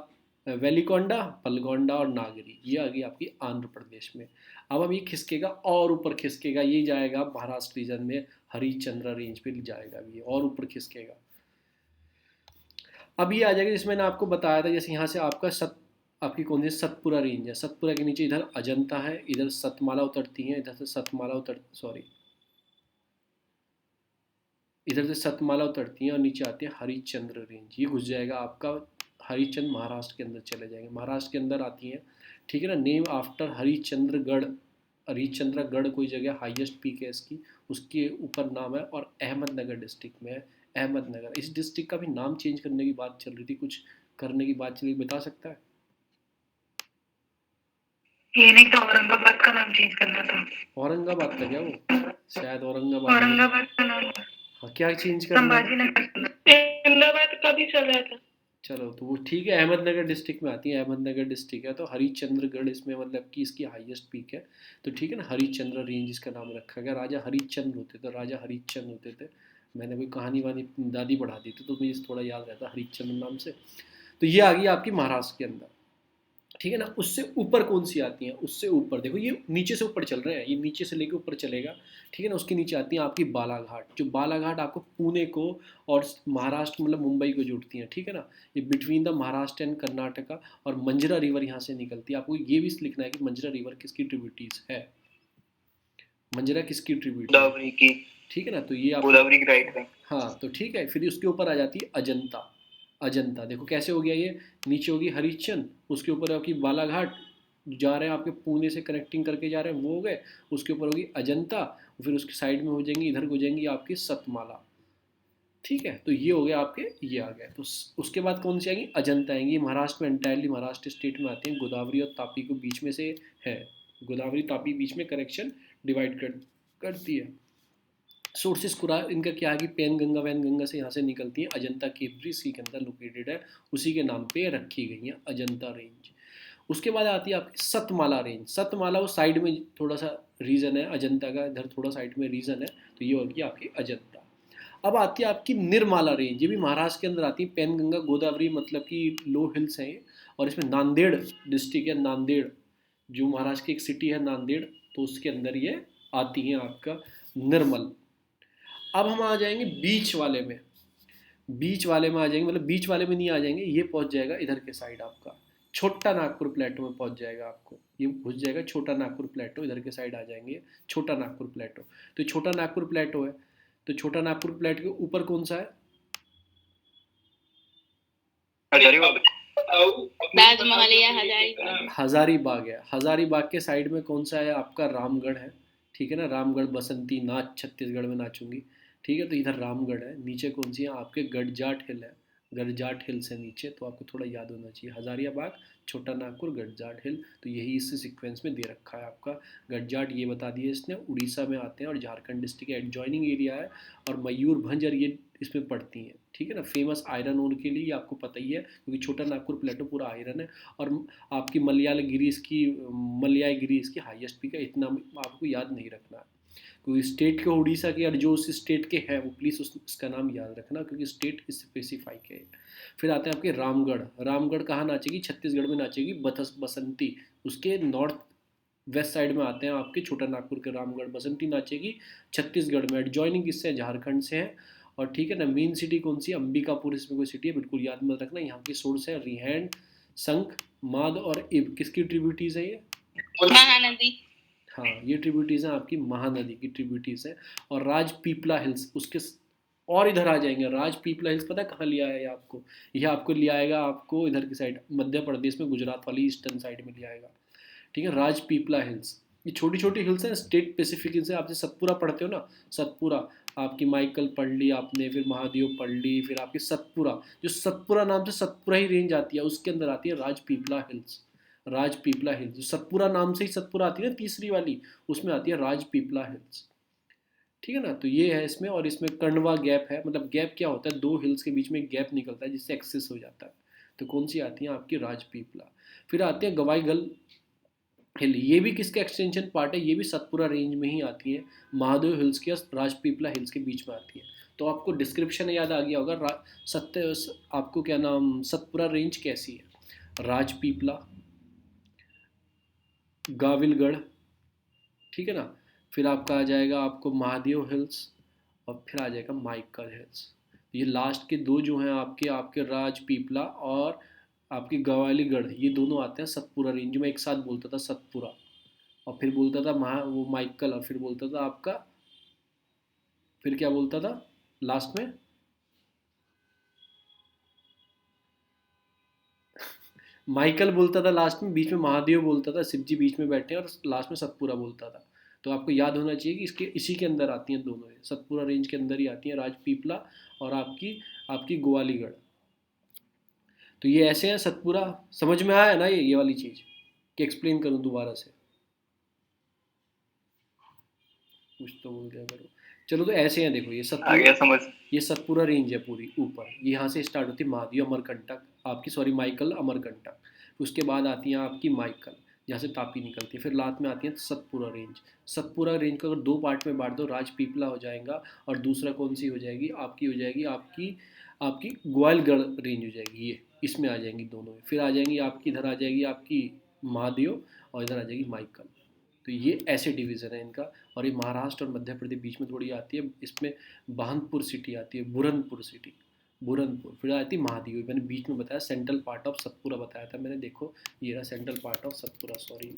वेलिकोंडा, पलगोंडा और नागरी, ये आ गई आपकी आंध्र प्रदेश में। अब ये खिसकेगा और ऊपर खिसकेगा, ये जाएगा महाराष्ट्र रीजन में, हरिश्चंद्र रेंज पे जाएगा, ये और ऊपर खिसकेगा। अब ये आ जाएगा जिसमें मैंने आपको बताया था, जैसे यहाँ से आपका आपकी कौन सी सतपुरा रेंज है, सतपुरा के नीचे इधर अजंता है, इधर सतमाला उतरती है, इधर से सतमाला इधर से सतमाला उतरती है और नीचे आती है हरिश्चंद्र रेंज, ये घुस जाएगा आपका हरिश्चंद्र, महाराष्ट्र के अंदर चले जाएंगे, महाराष्ट्र के अंदर आती है। ठीक है ना, नेम आफ्टर हरिश्चंद्रगढ़, हरिश्चंद्रगढ़ कोई जगह हाईएस्ट पीक है इसकी, उसके ऊपर नाम है, और अहमदनगर डिस्ट्रिक्ट में है, अहमदनगर। इस डिस्ट्रिक्ट का भी नाम चेंज करने की बात चल रही थी, कुछ करने की बात चली, बता सकता है? ये नहीं तो औरंगाबाद का नाम चेंज करना था। औरंगाबाद का क्या, वो शायद औरंगाबाद का नाम हाँ, क्या चेंज करना है? अहमदाबाद का भी चल रहा था। चलो तो वो ठीक है, अहमदनगर डिस्ट्रिक्ट में आती है, अहमदनगर डिस्ट्रिक्ट है। तो हरिश्चंद्रगढ़ इसमें मतलब कि इसकी हाईएस्ट पीक है। तो ठीक है ना, हरिश्चंद्र रेंज इसका नाम रखा गया, राजा हरिश्चंद्र होते थे, राजा हरिश्चंद्र होते थे। मैंने कोई कहानी वानी दादी पढ़ा दी थी, तो मुझे थोड़ा याद रहता हरिश्चंद्र नाम से। तो ये आ गई आपकी महाराष्ट्र के अंदर। ठीक है ना। उससे ऊपर कौन सी आती हैं, उससे ऊपर देखो, ये नीचे से ऊपर चल रहे हैं, ये नीचे से लेके ऊपर चलेगा। ठीक है ना। उसके नीचे आती हैं आपकी बालाघाट, जो बालाघाट आपको पुणे को और महाराष्ट्र मतलब मुंबई को जोड़ती हैं। ठीक है ना, ये between the Maharashtra and Karnataka, और मंजरा रिवर यहाँ से निकलती है। आपको ये भी लिखना है कि मंजरा रिवर किसकी ट्रिब्यूटीज है, मंजरा किसकी ट्रिब्यूटी, गोदावरी की। ठीक है ना। तो ये आपका गोदावरी की राइट में। हाँ, तो ठीक है। फिर उसके ऊपर आ जाती है अजंता। अजंता देखो कैसे हो गया ये, नीचे होगी हरिश्चंद्र, उसके ऊपर आपकी बालाघाट, जा रहे हैं आपके पुणे से कनेक्टिंग करके जा रहे हैं वो हो गए, उसके ऊपर होगी अजंता, फिर उसके साइड में हो जाएंगी, इधर हो जाएंगी आपकी सतमाला। ठीक है, तो ये हो गया आपके, ये आ गया। तो उसके बाद कौन सी आएंगी, अजंता आएंगी। ये महाराष्ट्र में, एंटायरली महाराष्ट्र स्टेट में आती हैं, गोदावरी और तापी को बीच में से है, गोदावरी तापी बीच में कनेक्शन डिवाइड करती है। सोर्सेस कुरा इनका क्या है कि पेन गंगा वैन गंगा से यहाँ से निकलती है, अजंता केवरी सी के अंदर लोकेटेड है, उसी के नाम पे रखी गई है अजंता रेंज। उसके बाद आती है आपकी सतमाला रेंज। सतमाला वो साइड में थोड़ा सा रीजन है अजंता का, इधर थोड़ा साइड में रीजन है, तो ये होगी आपकी अजंता। अब आती है आपकी निर्माला रेंज, ये भी महाराष्ट्र के अंदर आती है, पेन गंगा गोदावरी मतलब कि लो हिल्स हैं ये, और इसमें नांदेड़ डिस्ट्रिक्ट है, नांदेड़ जो महाराष्ट्र की एक सिटी है नांदेड़, तो उसके अंदर ये आती हैं आपका निर्मल। अब हम आ जाएंगे बीच वाले में, बीच वाले में आ जाएंगे, मतलब बीच वाले में नहीं आ जाएंगे, ये पहुंच जाएगा इधर के साइड आपका छोटा नागपुर प्लेटो में पहुंच जाएगा, आपको ये घुस जाएगा छोटा नागपुर प्लेटो, इधर के साइड आ जाएंगे छोटा नागपुर प्लेटो। तो छोटा नागपुर प्लेटो है, तो छोटा नागपुर प्लेटो के ऊपर कौन सा है, ताजमहल या हजारीबाग। हजारीबाग है। हजारीबाग के साइड में कौन सा है आपका, रामगढ़ है। ठीक है ना, रामगढ़ बसंती नाच छत्तीसगढ़ में नाचूंगी। ठीक है, तो इधर रामगढ़ है, नीचे कौन सी है आपके गडजाट हिल है, गडजाट हिल से नीचे, तो आपको थोड़ा याद होना चाहिए, हजारियाबाग, छोटा नागपुर, गडजाट हिल, तो यही इस सीक्वेंस में दे रखा है आपका। गडजाट ये बता दिया इसने, उड़ीसा में आते हैं और झारखंड डिस्ट्रिक्ट के एडजॉइनिंग एरिया है, और मयूरभंज और ये इसमें पड़ती हैं। ठीक है ना, फेमस आयरन ओर के लिए, ये आपको पता ही है क्योंकि छोटा नागपुर प्लेटो पूरा आयरन है, और आपकी मलयालगिरी इसकी, मलयागिरी इसकी हाईएस्ट पीक है, इतना आपको याद नहीं रखना है क्योंकि स्टेट के उड़ीसा के और जो उस स्टेट के हैं वो प्लीज़ उसका नाम याद रखना क्योंकि स्टेट स्पेसिफाई है। फिर आते हैं आपके रामगढ़। रामगढ़ कहाँ नाचेगी, छत्तीसगढ़ में नाचेगी, बसंती, उसके नॉर्थ वेस्ट साइड में आते हैं आपके छोटा नागपुर के रामगढ़, बसंती नाचेगी छत्तीसगढ़ में, एडजॉइनिंग किससे, झारखंड से है। और ठीक है ना, मेन सिटी कौन सी, अंबिकापुर इसमें कोई सिटी है, बिल्कुल याद मत रखना। यहाँ की सोर्स है रिहैंड, संख, माद और इब, किसकी ट्रिब्यूटीज है ये, महानदी। हाँ, ये ट्रिब्यूटीज हैं आपकी महानदी की ट्रिब्यूटीज हैं। और राजपीपला हिल्स उसके और इधर आ जाएंगे, राजपीपला हिल्स पता है कहाँ लिया है ये आपको, ये आपको ले आएगा आपको इधर की साइड, मध्य प्रदेश में गुजरात वाली ईस्टर्न साइड में ले आएगा। ठीक है, राजपीपला हिल्स, ये छोटी छोटी हिल्स हैं, स्टेट स्पेसिफिक हिल्स है। आप जैसे सतपुरा पढ़ते हो ना, सतपुरा आपकी माइकल पढ़ ली आपने, फिर महादेव पढ़ ली, फिर आपकी सतपुरा, जो सतपुरा नाम से सतपुरा ही रेंज आती है, उसके अंदर आती है राजपीपला हिल्स। राजपीपला हिल्स जो सतपुरा नाम से ही सतपुरा आती है ना तीसरी वाली, उसमें आती है राजपीपला हिल्स। ठीक है ना, तो ये है इसमें। और इसमें कंडवा गैप है, मतलब गैप क्या होता है, दो हिल्स के बीच में गैप निकलता है जिससे एक्सेस हो जाता है, तो कौन सी आती है आपकी, राजपीपला। फिर आते हैं गवाईगल हिल, ये भी किसका एक्सटेंशन पार्ट है, ये भी सतपुरा रेंज में ही आती है, महादेव हिल्स के राजपीपला हिल्स के बीच में आती है। तो आपको डिस्क्रिप्शन याद आ गया होगा, सत्य आपको क्या नाम, सतपुरा रेंज कैसी है, राजपीपला, गाविलगढ़, ठीक है ना, फिर आपका आ जाएगा आपको महादेव हिल्स, और फिर आ जाएगा माइकल हिल्स। ये लास्ट के दो जो हैं आपके आपके राजपीपला और आपकी गवालीगढ़, ये दोनों आते हैं सतपुरा रेंज में। एक साथ बोलता था सतपुरा, और फिर बोलता था वो माइकल, और फिर बोलता था आपका, फिर क्या बोलता था लास्ट में, माइकल बोलता था लास्ट में, बीच में महादेव बोलता था, शिव जी बीच में बैठे हैं, और लास्ट में सतपुरा बोलता था। तो आपको याद होना चाहिए कि इसके इसी के अंदर आती हैं दोनों, सतपुरा रेंज के अंदर ही आती हैं राजपीपला और आपकी आपकी ग्वालीगढ़। तो ये ऐसे हैं सतपुरा, समझ में आया ना ये वाली चीज़, कि एक्सप्लेन करूँ दोबारा से, कुछ तो बोल दिया करो। चलो, तो ऐसे हैं, देखो ये आगे समझ, ये सतपुरा रेंज है पूरी ऊपर, ये यहाँ से स्टार्ट होती है महादेव अमरकंटक आपकी, सॉरी माइकल अमरकंटक, उसके बाद आती हैं आपकी माइकल जहाँ से तापी निकलती है, फिर लास्ट में आती है सतपुरा रेंज। सतपुरा रेंज को अगर दो पार्ट में बांट दो, राजपीपला हो जाएगा, और दूसरा कौन सी हो जाएगी आपकी, हो जाएगी आपकी आपकी ग्वालगढ़ रेंज हो जाएगी, ये इसमें आ जाएंगी दोनों। फिर आ जाएंगी आपकी, इधर आ जाएगी आपकी महादेव, और इधर आ जाएगी माइकल। तो ये ऐसे डिवीज़न है इनका। और ये महाराष्ट्र और मध्य प्रदेश बीच में थोड़ी आती है, इसमें बहनपुर सिटी आती है, बुरनपुर सिटी, बुरनपुर, फिर आती है महादेव, मैंने बीच में बताया सेंट्रल पार्ट ऑफ सतपुरा बताया था मैंने, देखो ये रहा central part of Satpura, sorry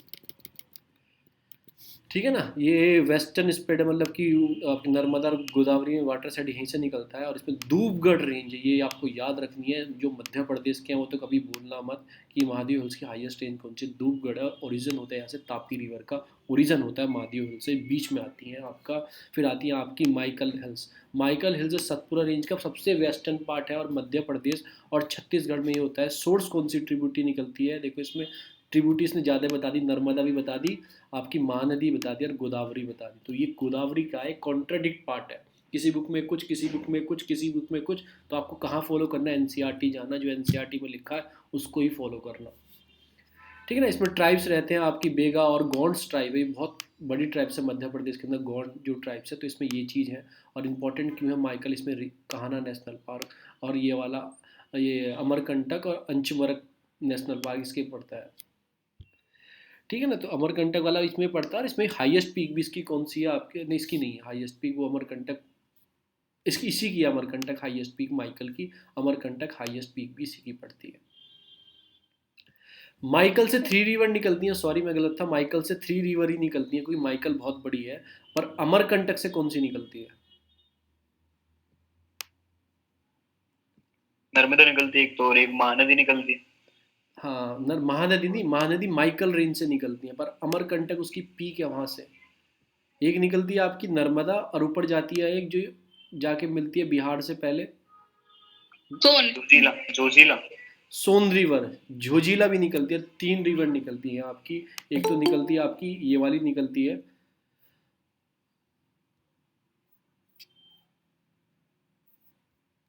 ठीक है ना। ये वेस्टर्न स्प्रेड है, मतलब कि आपकी नर्मदा और गोदावरी में वाटर साइड यहीं से निकलता है। और इसमें धूपगढ़ रेंज है, ये आपको याद रखनी है, जो मध्य प्रदेश के हैं वो तो कभी भूलना मत कि महादेव हिल्स की हाईएस्ट रेंज कौन सी। धूपगढ़ है, ओरिजिन होता है यहाँ से, ताप्ती रिवर का ओरिजिन होता है महादेव हिल से, बीच में आती है आपका। फिर आती है आपकी Michael hills. Michael hills Satpura range का सबसे वेस्टर्न पार्ट है, और मध्य प्रदेश और छत्तीसगढ़ में ये होता है। सोर्स कौन सी ट्रिब्यूटरी निकलती है, देखो इसमें ट्रिब्यूटरीज ने ज़्यादा बता दी, नर्मदा भी बता दी, आपकी महानदी बता दी, और गोदावरी बता दी। तो ये गोदावरी का एक कॉन्ट्राडिक्ट पार्ट है, किसी बुक में कुछ, किसी बुक में कुछ, किसी बुक में कुछ। तो आपको कहाँ फॉलो करना है, एनसीईआरटी जाना, जो एनसीईआरटी में लिखा है उसको ही फॉलो करना। ठीक है ना। इसमें ट्राइब्स रहते हैं आपकी, बेगा और गोंड्स ट्राइब है, बहुत बड़ी ट्राइब्स है मध्य प्रदेश के अंदर, गोंड जो ट्राइब्स है। तो इसमें ये चीज़ है, और इम्पोर्टेंट क्यों है माइकल इसमें, कान्हा नेशनल पार्क और ये वाला, ये अमरकंटक और अंशुमरक नेशनल पार्क इसके पड़ता है। ठीक है ना। तो अमरकंटक वाला इसमें पड़ता है, और इसमें हाईएस्ट पीक भी इसकी कौन सी है आपके, नहीं इसकी नहीं है हाईएस्ट पीक, वो अमरकंटक इसकी, इसी की अमरकंटक हाईएस्ट पीक माइकल की, अमरकंटक हाईएस्ट पीक भी इसी की पड़ती है। माइकल से 3 रिवर निकलती हैं, सॉरी मैं गलत था, माइकल से 3 रिवर ही निकलती हैं, क्योंकि माइकल बहुत बड़ी है। पर अमरकंटक से कौन सी निकलती है? नर्मदा निकलती है एक तो, और एक महानदी निकलती है। हाँ, नर महानदी नहीं, महानदी माइकल रेंज से निकलती है, पर अमरकंटक उसकी पीक है वहां से। एक निकलती है आपकी नर्मदा, और ऊपर जाती है एक जो जाके मिलती है बिहार से पहले, सोन। जोजिला, जोजिला। सोन रिवर। झोजिला भी निकलती है, 3 रिवर निकलती हैं आपकी। एक तो निकलती है आपकी ये वाली निकलती है,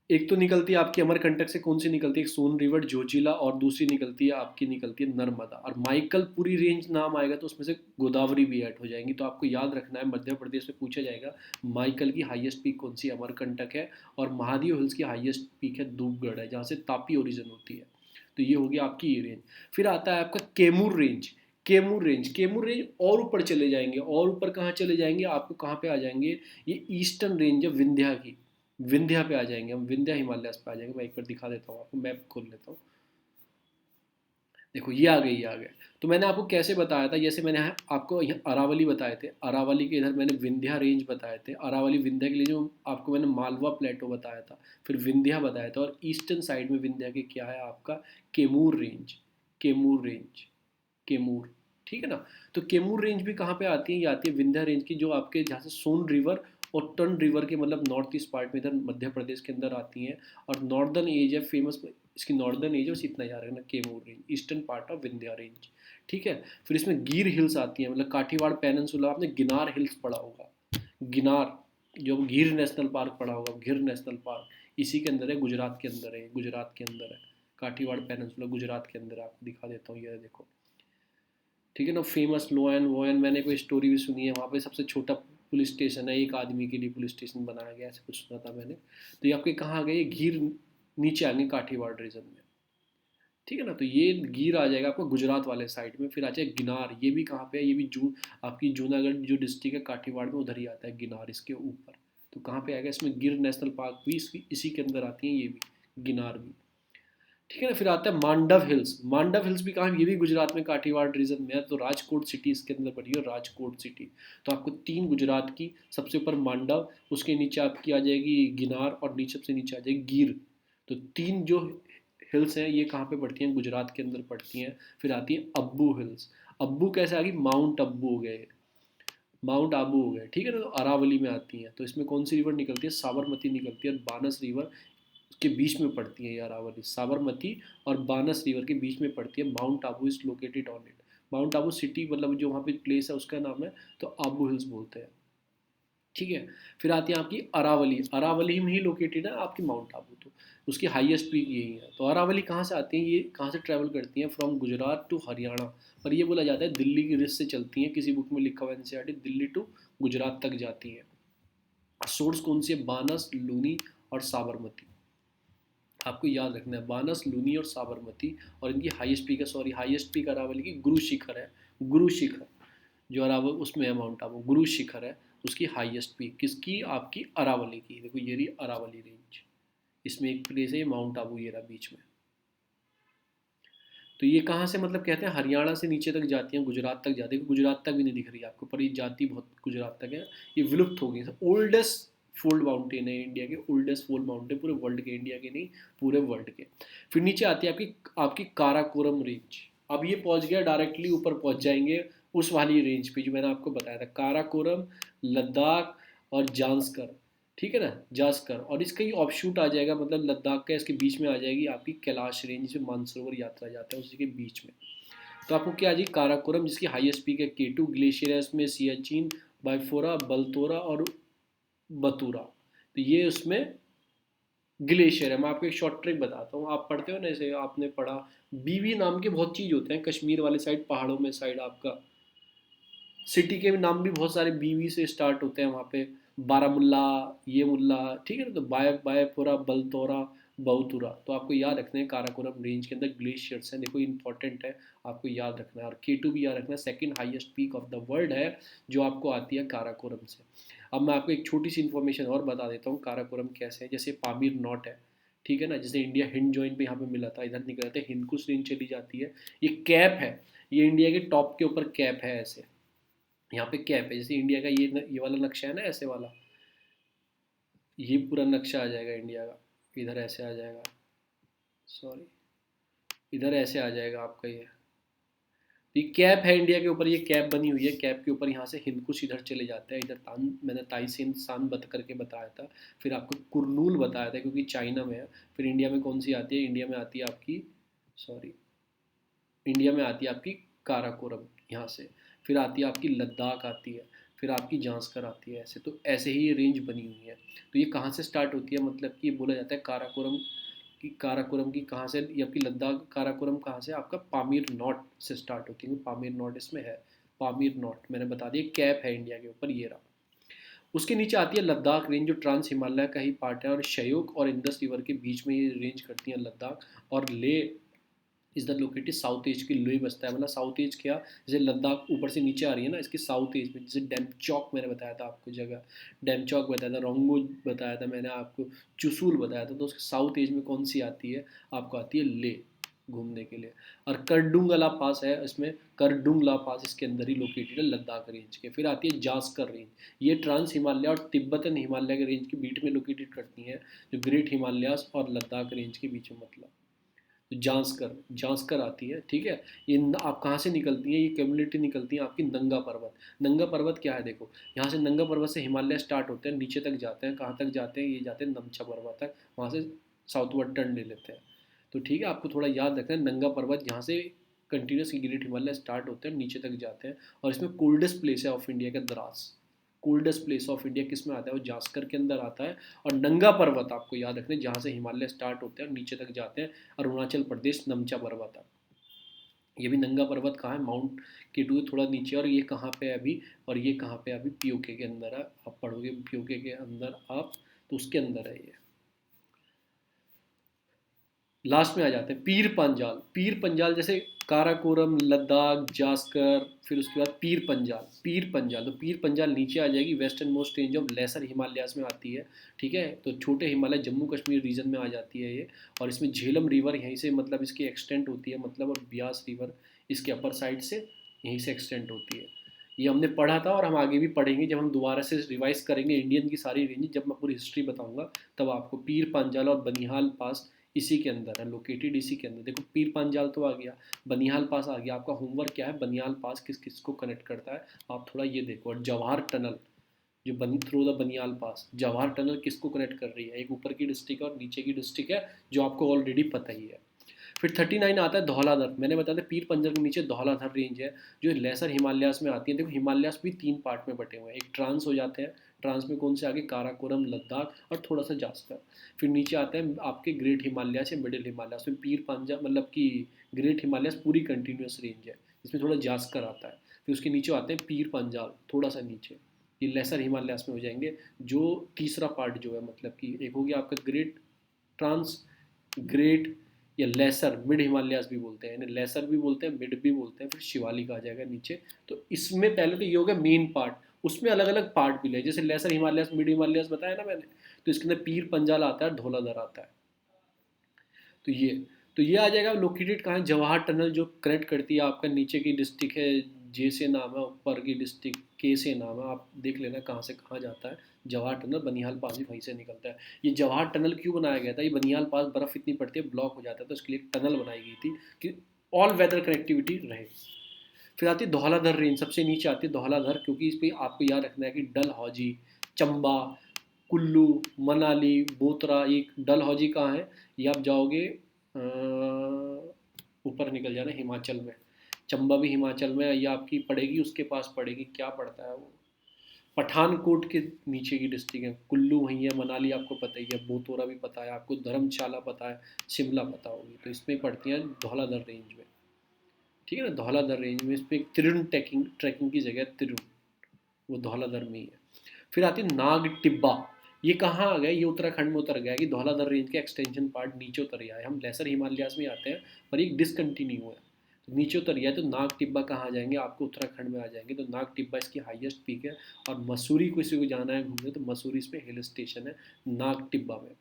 एक तो निकलती है आपकी अमरकंटक से, कौन सी निकलती है, एक सोन रिवर, जोजिला, और दूसरी निकलती है आपकी, निकलती है नर्मदा। और माइकल पूरी रेंज नाम आएगा तो उसमें से गोदावरी भी ऐड हो जाएंगी। तो आपको याद रखना है, मध्य प्रदेश में पूछा जाएगा माइकल की हाईएस्ट पीक कौन सी, अमरकंटक है, और महादेव हिल्स की हाईएस्ट पीक है धूपगढ़ है, जहाँ से तापी ओरिजिन होती है। तो ये होगी आपकी ये रेंज। फिर आता है आपका केमूर रेंज। केमूर रेंज और ऊपर चले जाएंगे, और ऊपर कहाँ चले जाएंगे, आपको कहाँ पे आ जाएंगे, ये ईस्टर्न रेंज है विंध्या की, विंध्या पे आ जाएंगे हम, विंध्या हिमालय पे आ जाएंगे। मैं एक बार दिखा देता हूँ आपको, मैप खोल लेता हूँ। देखो ये आ गए, ये आ गए। तो मैंने आपको कैसे बताया था, जैसे मैंने आपको यहाँ अरावली बताए थे, अरावली के इधर मैंने विंध्या रेंज बताए थे, अरावली विंध्या के लिए जो आपको मैंने मालवा प्लेटो बताया था, फिर विंध्या बताया था, और ईस्टर्न साइड में विंध्या के क्या है आपका, केमूर रेंज, केमूर रेंज, केमूर। ठीक है ना। तो केमूर रेंज भी कहाँ पे आती है, ये आती है विंध्या रेंज की, जो आपके जहाँ से सोन रिवर और टर्न रिवर के मतलब नॉर्थ ईस्ट पार्ट में इधर मध्य प्रदेश के अंदर आती हैं। और नॉर्दर्न एज है फेमस, इसकी नॉर्दर्न एज है, बस इतना याद रखना, Kaimur range, eastern part of Vindhya range. ठीक है। फिर इसमें गिर हिल्स आती हैं, मतलब काठीवाड़ पेनिनसुला, आपने गिनार हिल्स पढ़ा होगा, गिनार, जो गिर नेशनल पार्क पढ़ा होगा, गिर नेशनल पार्क इसी के अंदर है, गुजरात के अंदर है, गुजरात के अंदर है, काठीवाड़ पेनिनसुला गुजरात के अंदर है। आपको दिखा देता हूँ, ये देखो। ठीक है ना। फेमस लोयन वोयन, मैंने कोई स्टोरी भी सुनी है, वहाँ पे सबसे छोटा पुलिस स्टेशन है, एक आदमी के लिए पुलिस स्टेशन बनाया गया, ऐसे कुछ सुना था मैंने। तो ये आपके कहाँ आ गए, घीर नीचे आ गए काठीवाड़ रीजन में। ठीक है ना। तो ये गिर आ जाएगा आपको गुजरात वाले साइड में। फिर आ जाए गिनार, ये भी कहाँ पे है, ये भी आपकी जूनागढ़ जो डिस्ट्रिक्ट है काठीवाड़ में, उधर ही आता है गिनार, इसके ऊपर। तो कहाँ पे आएगा, इसमें गिर नेशनल पार्क भी इसी के अंदर आती है, ये भी गिनार भी। ठीक है ना। फिर आता है मांडव हिल्स। मांडव हिल्स भी कहाँ, ये भी गुजरात में काठीवाड़ रीजन में है। तो राजकोट सिटी इसके अंदर पड़ी है, राजकोट सिटी। तो आपको 3 गुजरात की, सबसे ऊपर मांडव, उसके नीचे आपकी आ जाएगी गिनार, और नीचे सबसे नीचे आ जाएगी गिर। तो 3 जो हिल्स हैं ये कहाँ पे पड़ती हैं, गुजरात के अंदर पड़ती हैं। फिर आती है अब्बू हिल्स। अब्बू कैसे आ गई, माउंट अब्बू हो गए, माउंट आबू हो गए। ठीक है ना। तो अरावली में आती हैं। तो इसमें कौन सी रिवर निकलती है, साबरमती निकलती है, और बानस रिवर के बीच में पड़ती है ये अरावली, साबरमती और बानस रिवर के बीच में पड़ती है। Mount Abu is located on it. Mount Abu city मतलब जो वहाँ पे प्लेस है उसका नाम है, तो आबू हिल्स बोलते हैं। ठीक है। फिर आती है आपकी अरावली, अरावली में ही लोकेटेड है आपकी माउंट आबू, तो उसकी हाईएस्ट पीक यही है। तो अरावली कहाँ से आती हैं, ये कहाँ से ट्रैवल करती हैं, फ्रॉम गुजरात टू हरियाणा। पर ये बोला जाता है दिल्ली की रिस से चलती हैं, किसी बुक में लिखा हुआ एनसीईआरटी दिल्ली टू गुजरात तक जाती हैं। सोर्स कौन सी है, बानस, लूनी और साबरमती। आपको याद रखना है बानस, लूनी और साबरमती। और इनकी हाईएस्ट पीक है, सॉरी हाईएस्ट पीक अरावली की गुरु शिखर है, गुरु शिखर जो अरावल उसमें है माउंट आबू, गुरु शिखर है उसकी हाईएस्ट पीक, किसकी, आपकी अरावली की। देखो ये रही अरावली रेंज, इसमें एक प्लेस है माउंट आबू, ये रहा बीच में। तो ये कहाँ से मतलब कहते हैं हरियाणा से नीचे तक जाती हैं, गुजरात तक जाती है, गुजरात तक भी नहीं दिख रही है आपको, पर ये जाती बहुत गुजरात तक है। ये विलुप्त हो गई। ओल्डेस्ट फोल्ड माउंटेन है इंडिया के, ओल्डेस्ट फोल्ड माउंटेन पूरे वर्ल्ड के, इंडिया के नहीं पूरे वर्ल्ड के। फिर नीचे आती है आपकी आपकी काराकोरम रेंज। अब ये पहुंच गया डायरेक्टली ऊपर पहुंच जाएंगे उस वाली रेंज पे जो मैंने आपको बताया था, काराकोरम, लद्दाख और जांस्कर, ठीक है ना, जास्कर। और इसका ही ऑफशूट आ जाएगा, मतलब लद्दाख का इसके बीच में आ जाएगी आपकी कैलाश रेंज, जिसमें मानसरोवर यात्रा जाता है उसी के बीच में। तो आपको क्या आ जाएगी, काराकोरम जिसकी हाईएस्ट पीक है K2 ग्लेशियर है, इसमें सियाचिन, बाइफोरा, बलतोरा और बतूरा। तो ये उसमें ग्लेशियर है। मैं आपको एक शॉर्ट ट्रिक बताता हूँ, आप पढ़ते हो ना, जैसे आपने पढ़ा बीवी नाम के बहुत चीज़ होते हैं कश्मीर वाले साइड, पहाड़ों में साइड आपका सिटी के नाम भी बहुत सारे बीवी से स्टार्ट होते हैं वहाँ पे, बारामुल्ला, ये मुल्ला, ठीक है ना। तो बायपुरा, बलतौरा, बहुतुरा, तो आपको याद रखना है काराकोरम रेंज के अंदर ग्लेशियर्स हैं, देखो इंपॉर्टेंट है, आपको याद रखना है। और K2 भी याद रखना है, second highest peak of the world है जो आपको आती है काराकोरम से। अब मैं आपको एक छोटी सी इन्फॉर्मेशन और बता देता हूँ काराकोरम कैसे है। जैसे पामीर नॉट है, ठीक है ना, जैसे इंडिया हिंद जॉइंट पे यहाँ पे मिला था, इधर निकल जाते हैं, हिंदकुश रेंज चली जाती है। ये कैप है, ये इंडिया के टॉप के ऊपर कैप है, ऐसे यहाँ पे कैप है, जैसे इंडिया का ये वाला नक्शा है ना, ऐसे वाला, ये पूरा नक्शा आ जाएगा इंडिया का, इधर ऐसे आ जाएगा, सॉरी इधर ऐसे आ जाएगा आपका ये कैप है इंडिया के ऊपर, ये कैप बनी हुई है, कैप के ऊपर यहाँ से हिंदकुश इधर चले जाते हैं, इधर तान, मैंने ताइसिन सान बत करके बताया था, फिर आपको कुरनूल बताया था क्योंकि चाइना में है। फिर इंडिया में कौन सी आती है, इंडिया में आती है आपकी, सॉरी इंडिया में आती है आपकी काराकोरम यहाँ से, फिर आती है आपकी लद्दाख आती है, फिर आपकी जांस्कर आती है, ऐसे। तो ऐसे ही ये रेंज बनी हुई है। तो ये कहाँ से स्टार्ट होती है, मतलब कि ये बोला जाता है काराकोरम की कहाँ से, ये आपकी लद्दाख काराकोरम कहाँ से, आपका पामीर नॉट से स्टार्ट होती है, पामीर नॉट इसमें है, पामीर नॉट मैंने बता दिया, कैप है इंडिया के ऊपर, ये रहा। उसके नीचे आती है लद्दाख रेंज जो ट्रांस हिमालय का ही पार्ट है, और शयोक और इंडस रिवर के बीच में ये रेंज करती है लद्दाख। और Leh is the located south edge की, लोई बसता है, मतलब साउथ एज क्या, जैसे लद्दाख ऊपर से नीचे आ रही है ना, इसके साउथ एज में, जैसे डेमचौक मैंने बताया था आपको जगह, डेमचौक बताया था, रोंगो बताया था मैंने आपको, चुसूल बताया था, तो उसके साउथ एज में कौन सी आती है, आपको आती है ले घूमने के लिए। और करडुंगला पास है इसमें, करडुंगला पास इसके अंदर ही लोकेटेड है लद्दाख रेंज के। फिर आती है जास्कर रेंज, ये ट्रांस हिमालय और तिब्बतन हिमालय के रेंज के बीच में लोकेटेड करती हैं, जो ग्रेट हिमालयास और लद्दाख रेंज के बीच में, मतलब तो जांस्कर आती है, ठीक है। ये आप कहाँ से निकलती हैं, ये कम्युनिटी निकलती है आपकी नंगा पर्वत। नंगा पर्वत क्या है, देखो यहाँ से नंगा पर्वत से हिमालय स्टार्ट होते हैं, नीचे तक जाते हैं, कहाँ तक जाते हैं, ये जाते हैं नमछा पर्वत तक, वहाँ से साउथवर्ड टर्न ले लेते हैं। तो ठीक है, आपको थोड़ा याद रखना है, नंगा पर्वत यहाँ से कंटिन्यूस ग्रेट हिमालय स्टार्ट होते हैं, नीचे तक जाते हैं। और इसमें कोल्डेस्ट प्लेस है ऑफ इंडिया का Dras, coldest place of India किस में आता है, वो जास्कर के अंदर आता है। और नंगा पर्वत आपको याद रखना है, जहाँ से हिमालय स्टार्ट होते हैं और नीचे तक जाते हैं, अरुणाचल प्रदेश नमचा पर्वत है। ये भी नंगा पर्वत कहाँ है, माउंट K2 के थोड़ा नीचे। और ये कहाँ पे है अभी, और ये कहाँ पे अभी, POK के अंदर है, आप पढ़ोगे POK के अंदर आप, तो उसके अंदर है ये। लास्ट में आ जाते हैं पीर पंजाल। पीर पंजाल जैसे काराकोरम, लद्दाख, जास्कर, फिर उसके बाद पीर पंजाल। पीर पंजाल, तो पीर पंजाल नीचे आ जाएगी, western most range of lesser Himalayas में आती है, ठीक है। तो छोटे हिमालय जम्मू कश्मीर रीजन में आ जाती है ये। और इसमें झेलम रिवर यहीं से, मतलब इसकी एक्सटेंट होती है, मतलब, और ब्यास रिवर इसके अपर साइड से यहीं से एक्सटेंट होती है। ये हमने पढ़ा था और हम आगे भी पढ़ेंगे, जब हम दोबारा से रिवाइज करेंगे इंडियन की सारी रेंज, जब मैं पूरी हिस्ट्री बताऊंगा तब आपको। पीर पंजाल और बनिहाल पास इसी के अंदर है, लोकेटेड इसी के अंदर। देखो पीर पंजाल तो आ गया, बनिहाल पास आ गया। आपका होमवर्क क्या है, बनिहाल पास किस किस को कनेक्ट करता है, आप थोड़ा ये देखो। और जवाहर टनल जो through the Banihal pass, Jawahar tunnel किसको कनेक्ट कर रही है, एक ऊपर की डिस्ट्रिक्ट और नीचे की डिस्ट्रिक्ट है, जो आपको ऑलरेडी पता ही है। फिर 39 आता है धौलाधर। मैंने बताया था पीर पंजाल के नीचे धौलाधर रेंज है, जो लेसर हिमालयास में आती है। देखो हिमालयास भी 3 पार्ट में बटे हुए हैं, एक ट्रांस हो जाते हैं, ट्रांस में कौन से आगे, काराकोरम, लद्दाख और थोड़ा सा जास्कर। फिर नीचे आते हैं आपके ग्रेट हिमालयास या मिडिल हिमालयास में। पीर पंजाल मतलब कि ग्रेट हिमालयास पूरी कंटिन्यूस रेंज है, इसमें थोड़ा जास्कर आता है। फिर उसके नीचे आते हैं पीर पंजाल, थोड़ा सा नीचे, ये लेसर हिमालयास में हो जाएंगे। जो तीसरा पार्ट जो है, मतलब कि एक हो गया आपका ग्रेट, ट्रांस, ग्रेट या लेसर, मिड हिमालयास भी बोलते हैं, लेसर भी बोलते हैं, मिड भी बोलते हैं। फिर शिवालिक आ जाएगा नीचे। तो इसमें पहले तो ये हो गया मेन पार्ट, उसमें अलग अलग पार्ट भी ले, जैसे लेसर हिमालयास, मिड हिमालयास बताया ना मैंने, तो इसके अंदर पीर पंजाल आता है, धौलाधर आता है। तो ये तो ये आ जाएगा लोकेटेड कहाँ है, जवाहर टनल जो कनेक्ट करती है आपका नीचे की डिस्ट्रिक्ट है जे से नाम है, ऊपर की डिस्ट्रिक्ट के से नाम है, आप देख लेना कहाँ से कहाँ जाता है। जवाहर टनल बनिहाल पास भी वहीं से निकलता है। ये जवाहर टनल क्यों बनाया गया था, ये बनिहाल पास बर्फ़ इतनी पड़ती है ब्लॉक हो जाता है, तो उसके लिए एक टनल बनाई गई थी कि ऑल वेदर कनेक्टिविटी रहे। फिर आती है धौलाधर रेंज, सबसे नीचे आती है धौलाधर, क्योंकि इस पर आपको याद रखना है कि डलहौजी, चंबा, कुल्लू, मनाली, बोतरा, ये डलहौजी कहाँ है, ये आप जाओगे ऊपर निकल जाना हिमाचल में। चंबा भी हिमाचल में, ये आपकी पड़ेगी उसके पास पड़ेगी, क्या पड़ता है वो, पठानकोट के नीचे की डिस्ट्रिक्ट है। कुल्लू वहीं है, मनाली आपको पता ही है, बोतोरा भी पता है आपको, धर्मशाला पता है, शिमला पता होगी, तो इसमें पड़ती हैं धौलाधर रेंज में। ठीक है ना, धौलाधर रेंज में इसमें एक तिरुन ट्रैकिंग ट्रैकिंग की जगह है, तिरुन, वो धौलाधर में ही है। फिर आती है नाग टिब्बा, ये कहाँ आ गया, ये उत्तराखंड में उतर गया कि धौलाधर रेंज के एक्सटेंशन पार्ट नीचे उतर गया है। हम लेसर हिमालयाज में आते हैं पर ये डिसकंटिन्यू है, तो नीचे उतर गया है। तो नाग टिब्बा कहाँ आ जाएंगे, आपको उत्तराखंड में आ जाएंगे। तो नाग टिब्बा इसकी हाईएस्ट पीक है। और मसूरी किसी को जाना है घूमने, तो मसूरी इसमें हिल स्टेशन है नाग टिब्बा में।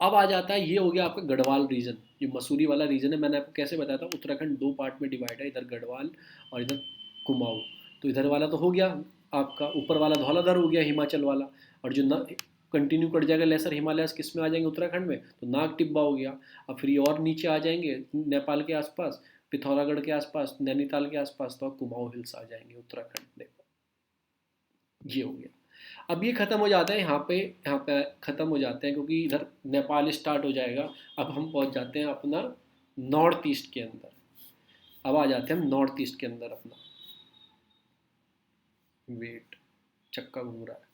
अब आ जाता है, ये हो गया आपका गढ़वाल रीजन, जो मसूरी वाला रीजन है। मैंने आपको कैसे बताया था, उत्तराखंड दो पार्ट में डिवाइड है, इधर गढ़वाल और इधर कुमाऊँ। तो इधर वाला तो हो गया आपका, ऊपर वाला धौलाधर हो गया हिमाचल वाला, और जो न कंटिन्यू कर जाएगा लेसर हिमालयाज किस में आ जाएंगे, उत्तराखंड में, तो नाग टिब्बा हो गया। अब फिर ये और नीचे आ जाएंगे नेपाल के आसपास, पिथौरागढ़ के आसपास, नैनीताल के आसपास, तो कुमाऊँ हिल्स आ जाएंगे उत्तराखंड में। ये हो गया। अब ये ख़त्म हो जाता है यहाँ पे ख़त्म हो जाते हैं, क्योंकि इधर नेपाल स्टार्ट हो जाएगा। अब हम पहुँच जाते हैं अपना नॉर्थ ईस्ट के अंदर। अब आ जाते हैं हम नॉर्थ ईस्ट के अंदर अपना, वेट चक्का घूम रहा है।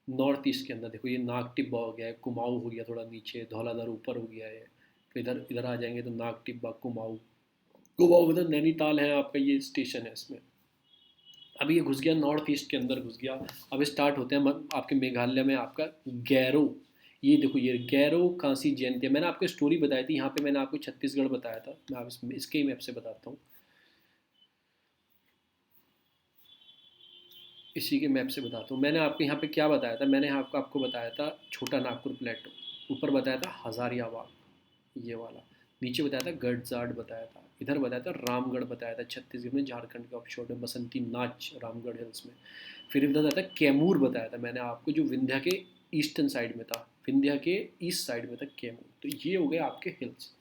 नॉर्थ ईस्ट के अंदर देखो, ये नाग टिब्बा हो गया है, कुमाऊँ हो गया थोड़ा नीचे, धौलाधर ऊपर हो गया है। फिर इधर इधर आ जाएंगे तो नाग टिब्बा, कुमाऊँ, कुमाऊँ मतलब नैनीताल है आपका, ये स्टेशन है इसमें। अब ये घुस गया नॉर्थ ईस्ट के अंदर घुस गया। अब स्टार्ट होते हैं आपके मेघालय में आपका गैरो। ये देखो, ये गैरो कांसी जयंती, मैंने आपको स्टोरी बताई थी, यहाँ पे मैंने आपको छत्तीसगढ़ बताया था, मैं आप इसके ही मैप से बताता हूँ, इसी के मैप से बताता हूँ। मैंने आपको यहाँ पे क्या बताया था, मैंने आपको बताया था छोटा नागपुर प्लेटो, ऊपर बताया था हजारियाबाग ये वाला, नीचे बताया था गढ़जाट बताया था, इधर बताया था रामगढ़ बताया था छत्तीसगढ़ में, झारखंड के ऑफशोर में, बसंती नाच रामगढ़ हिल्स में। फिर इधर बताया था कैमूर बताया था मैंने आपको, जो विंध्या के ईस्टर्न साइड में था, विंध्या के ईस्ट साइड में था कैमूर। तो ये हो गए आपके हिल्स।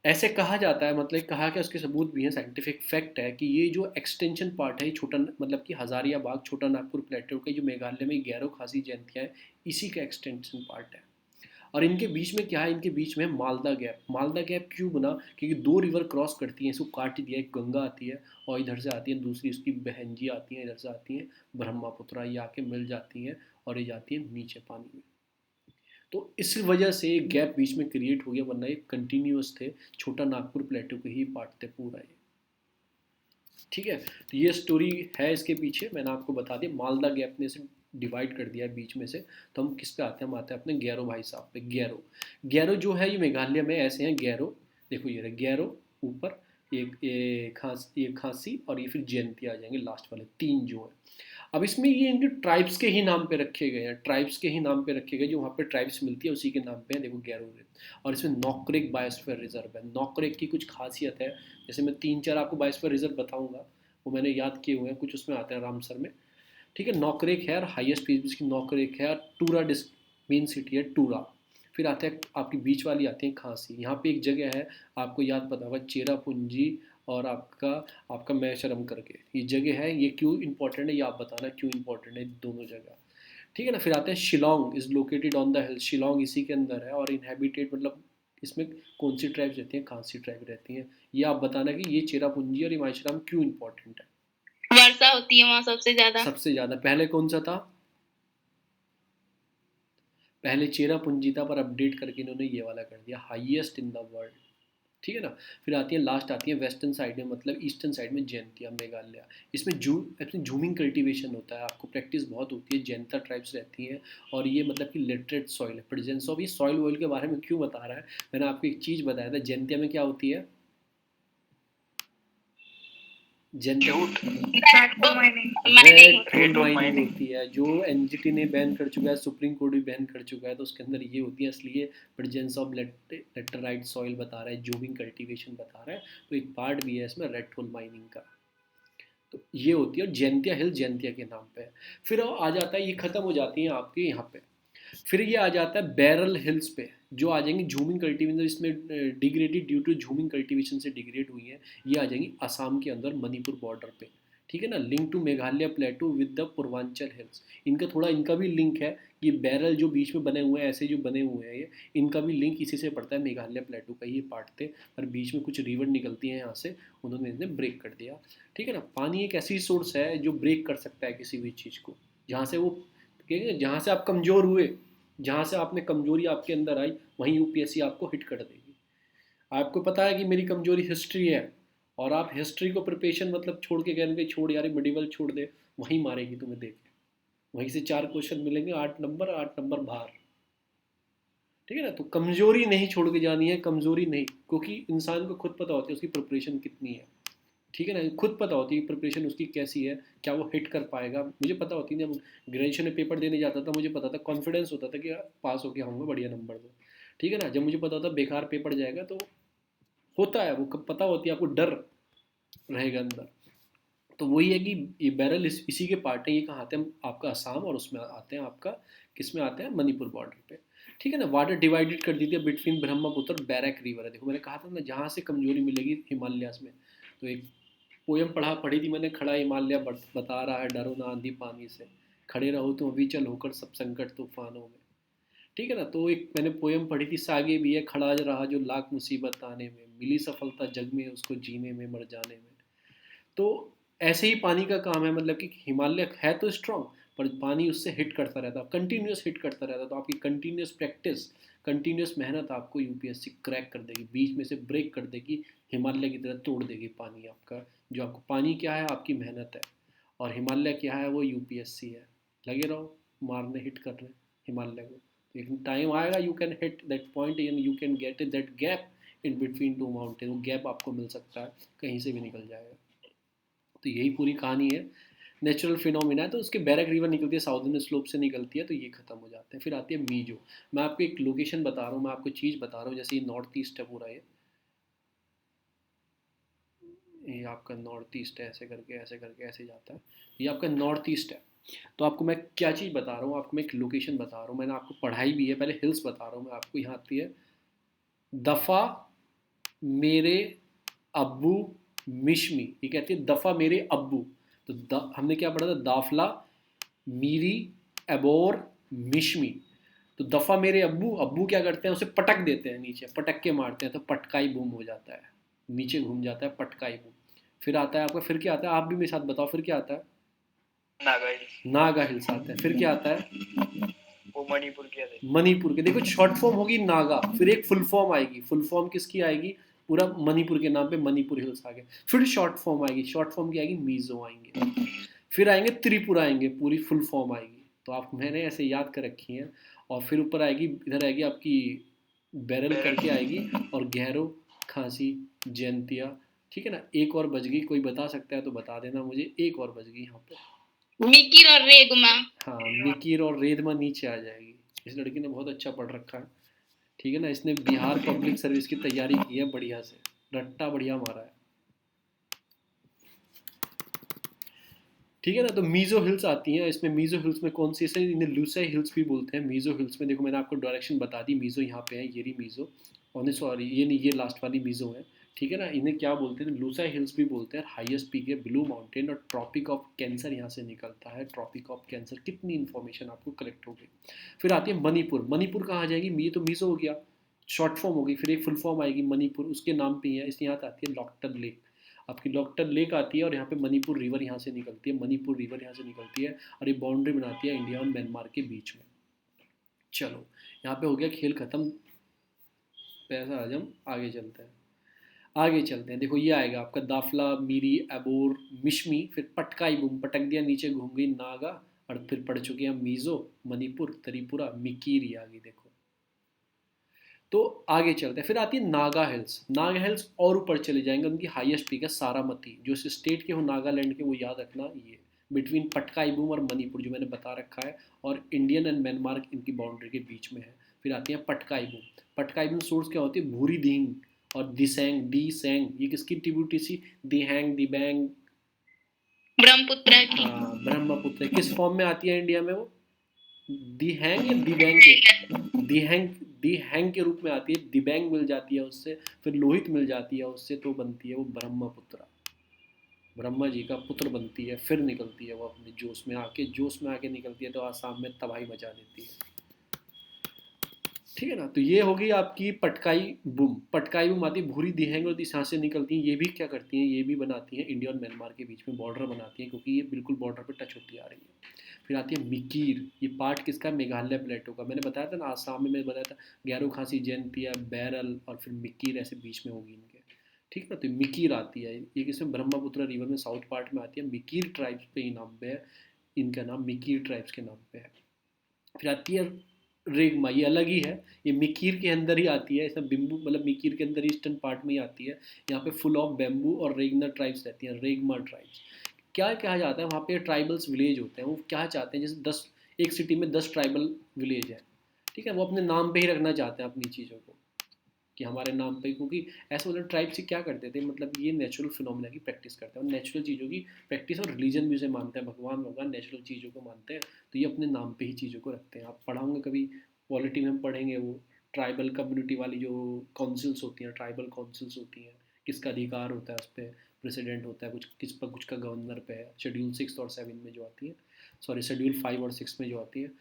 ऐसे कहा जाता है, मतलब कहा कि उसके सबूत भी हैं, साइंटिफिक फैक्ट है कि ये जो एक्सटेंशन पार्ट है, छोटा मतलब कि हजारियाबाग छोटा नागपुर प्लेटो के जो मेघालय में गैरो खासी जयंतियाँ हैं, इसी का एक्सटेंशन पार्ट है। और इनके बीच में क्या है, इनके बीच में मालदा गैप। मालदा गैप क्यों बना, क्योंकि दो रिवर क्रॉस करती हैं, इसको काट दिया, एक गंगा आती है और इधर से आती है, दूसरी उसकी बहन जी आती हैं, इधर से आती हैं ब्रह्मपुत्रा, ये आके मिल जाती हैं और ये जाती हैं नीचे पानी में। तो इस वजह से एक गैप बीच में क्रिएट हो गया, वरना ये कंटिन्यूस थे, छोटा नागपुर प्लेटो के ही पार्ट थे पूरा ये। ठीक है, तो ये स्टोरी है इसके पीछे, मैंने आपको बता दिया। मालदा गैप ने इसे डिवाइड कर दिया है बीच में से। तो हम किस पे आते हैं, हम आते हैं अपने गैरो भाई साहब पे। गैरो, गैरो जो है ये मेघालय में ऐसे हैं गैरो, देखो ये रहे गैरो ऊपर, एक खांसी और ये फिर जयंती आ जाएंगे लास्ट वाले तीन जो है। अब इसमें ये इनके ट्राइब्स के ही नाम पे रखे गए हैं, ट्राइब्स के ही नाम पे रखे गए, जो वहाँ पे ट्राइब्स मिलती है उसी के नाम पे है, देखो गैरो। और इसमें नॉकरेक बायोस्फीयर रिजर्व है। नॉकरेक की कुछ खासियत है, जैसे मैं 3-4 आपको बायोस्फीयर रिजर्व बताऊंगा, वो मैंने याद किए हुए हैं, कुछ उसमें आते हैं रामसर में। ठीक है, नॉकरेक है और हाईएस्ट पीक इसकी नॉकरेक है, और टूरा मेन सिटी है टूरा। फिर आते हैं आपकी बीच वाली आती है खांसी। यहाँ पे एक जगह है, आपको याद पता होगा, चेरापूंजी और आपका मैशरम करके ये जगह है। ये क्यों इंपॉर्टेंट है, ये आप बताना क्यों इंपॉर्टेंट है दोनों जगह। ठीक है ना। फिर आते हैं Shillong, is located on the हिल। शिलोंग इसी के अंदर है और इनहेबिटेड, मतलब इसमें कौन सी ट्राइब्स रहती हैं, खांसी ट्राइब रहती हैं। ये आप बताना कि ये चेरापूंजी और ये माशरम क्यों इंपॉर्टेंट है। वर्षा होती है वहाँ सबसे ज्यादा। सबसे ज़्यादा पहले कौन सा था, पहले चेरापूंजी था, पर अपडेट करके इन्होंने ये वाला कर दिया, हाईएस्ट इन द वर्ल्ड। ठीक है ना। फिर आती है लास्ट आती है वेस्टर्न साइड में, मतलब ईस्टर्न साइड में जैंतिया मेघालय। इसमें झूमिंग कल्टीवेशन होता है, आपको प्रैक्टिस बहुत होती है, जैंता ट्राइब्स रहती हैं। और ये मतलब कि लिटरेट सॉइल है, प्रेजेंस ऑफ। ये सॉइल वॉइल के बारे में क्यों बता रहा है, मैंने आपको एक चीज़ बताया था, जैंतिया में क्या होती है, जैंतिया झूठ रेड टू mining mining rat Rate hole of mining mining. होती है, जो एनजीटी ने बैन कर चुका है, सुप्रीम कोर्ट भी बैन कर चुका है, तो उसके अंदर ये होती है इसलिए प्रेजेंस ऑफ लेटराइट सॉइल बता रहा है, जोबिंग कल्टीवेशन बता रहा है, तो एक पार्ट भी है इसमें रेड होल माइनिंग का। तो ये होती है, और जैंतिया हिल जैंतिया के नाम पे है। फिर आ जाता है, ये खत्म हो जाती है आपके यहाँ पे, फिर ये आ जाता है बैरल हिल्स पे, जो आ जाएंगे झूमिंग कल्टीवेशन, इसमें degraded due to jhuming cultivation से डिग्रेड हुई है, ये आ जाएंगी असम के अंदर मणिपुर बॉर्डर पे, ठीक है ना, link to Meghalaya plateau with the Purvanchal hills. इनका भी लिंक है, ये बैरल जो बीच में बने हुए हैं, ऐसे जो बने हुए हैं ये, इनका भी लिंक इसी से पड़ता है, मेघालय प्लेटू का ये पार्ट थे, और बीच में कुछ रिवर निकलती हैं यहाँ से, उन्होंने इन्हें ब्रेक कर दिया, ठीक है ना। पानी एक ऐसी सोर्स है जो ब्रेक कर सकता है किसी भी चीज़ को, जहाँ से वो, जहाँ से आप कमज़ोर हुए, जहाँ से आपने कमजोरी आपके अंदर आई, वहीं यूपीएससी आपको हिट कर देगी। आपको पता है कि मेरी कमजोरी हिस्ट्री है, और आप हिस्ट्री को प्रिपरेशन मतलब छोड़ के कह रहे छोड़ यार मेडिवल छोड़ दे, वहीं मारेगी तुम्हें देख के, वहीं से 4 क्वेश्चन मिलेंगे, 8 नंबर बाहर, ठीक है ना। तो कमजोरी नहीं छोड़ के जानी है, कमजोरी नहीं, क्योंकि इंसान को खुद पता होती है उसकी प्रिपरेशन कितनी है, ठीक है ना, खुद पता होती है प्रिपरेशन उसकी कैसी है, क्या वो हिट कर पाएगा। मुझे पता होती है, जब ग्रेजुएशन में पेपर देने जाता था मुझे पता था, कॉन्फिडेंस होता था कि पास होके आऊँगा, बढ़िया नंबर दो, ठीक है ना। जब मुझे पता होता बेकार पेपर जाएगा, तो होता है वो, पता होती है आपको, डर रहेगा अंदर। तो वही है कि ये बैरल इसी के पार्ट है। ये कहाँ आते हैं आपका असम, और उसमें आते हैं आपका, किस में आते हैं, मणिपुर बॉर्डर पे, ठीक है ना। वाटर डिवाइडेड कर दी थी बिटवीन ब्रह्मपुत्र बैरक रिवर है। देखो मैंने कहा था ना, जहाँ से कमजोरी मिलेगी हिमालयास में, तो एक पोयम पढ़ी थी मैंने, खड़ा हिमालय बता रहा है डरो ना आंधी पानी से, खड़े रहो तुम अविचल होकर सब संकट तूफानों में, ठीक है ना। तो एक मैंने पोयम पढ़ी थी, सागे भी है खड़ा रहा जो लाख मुसीबत आने में, मिली सफलता जग में उसको जीने में मर जाने में। तो ऐसे ही पानी का काम है, मतलब कि हिमालय है तो स्ट्रांग, पर पानी उससे हिट करता रहता, कंटिन्यूस हिट करता रहता, तो आपकी कंटिन्यूस प्रैक्टिस, कंटिन्यूस मेहनत आपको यूपीएससी क्रैक कर देगी, बीच में से ब्रेक कर देगी, हिमालय की तरह तोड़ देगी पानी आपका। जो आपको पानी क्या है, आपकी मेहनत है, और हिमालय क्या है, वो यूपीएससी है। लगे रहो मारने, हिट करने हिमालय को, लेकिन टाइम आएगा, you can hit that point and you can get it that gap in between two mountain, वो गैप आपको मिल सकता है, कहीं से भी निकल जाएगा। तो यही पूरी कहानी है, नेचुरल फिनोमिना है। तो उसके बैरक रिवर निकलती है, साउदर्न स्लोप से निकलती है, तो ये खत्म हो जाते हैं। फिर आती है मीजो। मैं आपको एक लोकेशन बता रहा हूँ, मैं आपको चीज़ बता रहा हूँ, जैसे ये नॉर्थ ईस्ट है पूरा, ये आपका नॉर्थ ईस्ट है, ऐसे करके ऐसे जाता है, ये आपका नॉर्थ ईस्ट है। तो आपको मैं क्या चीज़ बता रहा हूँ, आपको मैं एक लोकेशन बता रहा हूँ, मैंने आपको पढ़ाई भी है, पहले हिल्स बता रहा हूँ मैं आपको। यहाँ आती है दफ़ा मेरे अब्बू मिशमी, ये कहती है दफ़ा मेरे अब्बू। तो हमने क्या पढ़ा था, दाफला मीरी एबोर मिशमी। तो दफ़ा मेरे अब्बू, अब्बू क्या करते हैं, उसे पटक देते हैं नीचे, पटक के मारते हैं, तो पटकाई बूम हो जाता है, नीचे घूम जाता है, पटकाई बूम। फिर आता है आपका, फिर क्या आता है, आप भी मेरे साथ बताओ, फिर क्या आता है, नागा हिल्स। नागा हिल्स आता है। फिर क्या आता है, वो मणिपुर के थे। मणिपुर के। देखो शॉर्ट फॉर्म होगी नागा, फिर एक फुल फॉर्म आएगी, फुल फॉर्म किसकी आएगी, पूरा मणिपुर के नाम पे मणिपुर हिल्स आ गए। फिर शॉर्ट फॉर्म आएगी, शॉर्ट फॉर्म की आएगी मीजो आएंगे, फिर आएंगे त्रिपुरा आएंगे, पूरी फुल फॉर्म आएगी। तो आप, मैंने ऐसे याद कर रखी हैं। और फिर ऊपर आएगी, इधर आएगी आपकी बैरल करके आएगी, और गहरो, खांसी, जैंतिया, ठीक है ना। एक और बच गई, कोई बता सकता है तो बता देना मुझे, एक और बच गई यहाँ पे, मिकिर और रेगमा। हाँ मिकिर और रेदमा नीचे आ जाएगी। इस लड़की ने बहुत अच्छा पढ़ रखा है, ठीक है ना, इसने बिहार पब्लिक सर्विस की तैयारी की है बढ़िया से, रट्टा बढ़िया मारा है, ठीक है ना। तो मीजो हिल्स आती हैं इसमें, मीजो हिल्स में कौन सी, इसे इन्हें लूसाई हिल्स भी बोलते हैं। मीजो हिल्स में देखो मैंने आपको डायरेक्शन बता दी, मीजो यहाँ पे है, ये रही मीजो, और सॉरी ये नहीं, ये लास्ट वाली मीजो है, ठीक है ना। इन्हें क्या बोलते हैं, लूसाई हिल्स भी बोलते हैं। हाईएस्ट पीक है ब्लू माउंटेन, और ट्रॉपिक ऑफ कैंसर यहाँ से निकलता है, ट्रॉपिक ऑफ कैंसर। कितनी इन्फॉर्मेशन आपको कलेक्ट हो गई। फिर आती है मणिपुर। मणिपुर कहाँ आ जाएगी, ये तो मीजो हो गया, शॉर्ट फॉर्म होगी, फिर एक फुल फॉर्म आएगी मणिपुर, उसके नाम पे ही है, इस यहाँ आती है लॉकटन लेक। आपकी लॉकटन लेक आती है, और यहाँ पे मणिपुर रिवर यहाँ से निकलती है, मणिपुर रिवर यहाँ से निकलती है, और ये बाउंड्री बनाती है इंडिया और म्यांमार के बीच में। चलो यहाँ पे हो गया खेल खत्म, पैसा हजम, आगे चलते हैं, आगे चलते हैं। देखो ये आएगा आपका दाफला मीरी एबोर मिशमी, फिर पटकाई बूम, पटक दिया नीचे घूम गई नागा, और फिर पढ़ चुके हैं मीजो, मणिपुर, त्रिपुरा, मिकीरी आ गई। देखो तो आगे चलते हैं, फिर आती है नागा हिल्स। नागा हिल्स और ऊपर चले जाएंगे, उनकी हाईएस्ट पीक है सारामती। जो इस स्टेट के हो नागालैंड के, वो याद रखना, ये बिटवीन पटकाईबूम और मणिपुर जो मैंने बता रखा है, और इंडियन एंड म्यांमार इनकी बाउंड्री के बीच में है। फिर आती है पटकाईबूम। पटकाईबूम सोर्स क्या होती है, भूरी दींग और दिसैंग, डी सैंग, ये किसकी ट्रिब्यूटरी सी, दिहैंग दिबैंग, ब्रह्मपुत्र की। हाँ ब्रह्मपुत्र। किस फॉर्म में आती है इंडिया में वो, दिहैंग या दिबैंग के, दिहैंग, दिहैंग के रूप में आती है, दिबैंग मिल जाती है उससे, फिर लोहित मिल जाती है उससे, तो बनती है वो ब्रह्मपुत्र, ब्रह्मा जी का पुत्र बनती है। फिर निकलती है वो अपने जोश में आके निकलती है, तो आसाम में तबाही मचा देती है। ठीक है ना, तो ये होगी आपकी पटकाई बूम। पटकाई बूम आती है, भूरी दिहैंग और दिशा से निकलती हैं। ये भी क्या करती हैं, ये भी बनाती हैं इंडिया और म्यांमार के बीच में बॉर्डर बनाती हैं, क्योंकि ये बिल्कुल बॉर्डर पे टच होती आ रही है। फिर आती है मिकीर। ये पार्ट किसका, मेघालय प्लेटो का। मैंने बताया था ना, आसाम में मैंने बताया था गैरो खासी जयंतिया, बैरल और फिर मिकीर ऐसे बीच में होगी इनके। ठीक है ना, तो मिकीर आती है, ये किसमें, ब्रह्मपुत्र रिवर में साउथ पार्ट में आती है। मिकीर ट्राइब्स पे ही नाम पे है, इनका नाम मिकीर ट्राइब्स के नाम पे है। फिर आती है रेगमा, ये अलग ही है, ये मिकीर के अंदर ही आती है, इसमें बिम्बू मतलब मिकीर के अंदर ईस्टर्न पार्ट में ही आती है। यहाँ पे फुल ऑफ बैम्बू और रेगनर ट्राइब्स रहती हैं, रेगमा ट्राइब्स। क्या कहा जाता है, वहाँ पे ट्राइबल्स विलेज होते हैं, वो क्या चाहते हैं, जैसे 10 एक सिटी में 10 ट्राइबल विलेज है, ठीक है, वो अपने नाम पे ही रखना चाहते हैं अपनी चीज़ों को, कि हमारे नाम पे, क्योंकि ऐसे मतलब ट्राइब से क्या करते थे, मतलब ये नेचुरल फिनोमिना की प्रैक्टिस करते हैं, और नेचुरल चीज़ों की प्रैक्टिस, और रिलीजन भी उसे मानते हैं, भगवान नेचुरल चीज़ों को मानते हैं, तो ये अपने नाम पे ही चीज़ों को रखते हैं। आप पढ़ाओगे कभी पॉलिटी में, हम पढ़ेंगे वो ट्राइबल कम्युनिटी वाली जो काउंसिल्स होती हैं, ट्राइबल काउंसिल्स होती हैं, किसका अधिकार होता है उस पर, प्रेसिडेंट होता है, कुछ का गवर्नर पे है, शेड्यूल 6 और 7 में जो आती है, सॉरी शेड्यूल 5 और 6 में जो आती है।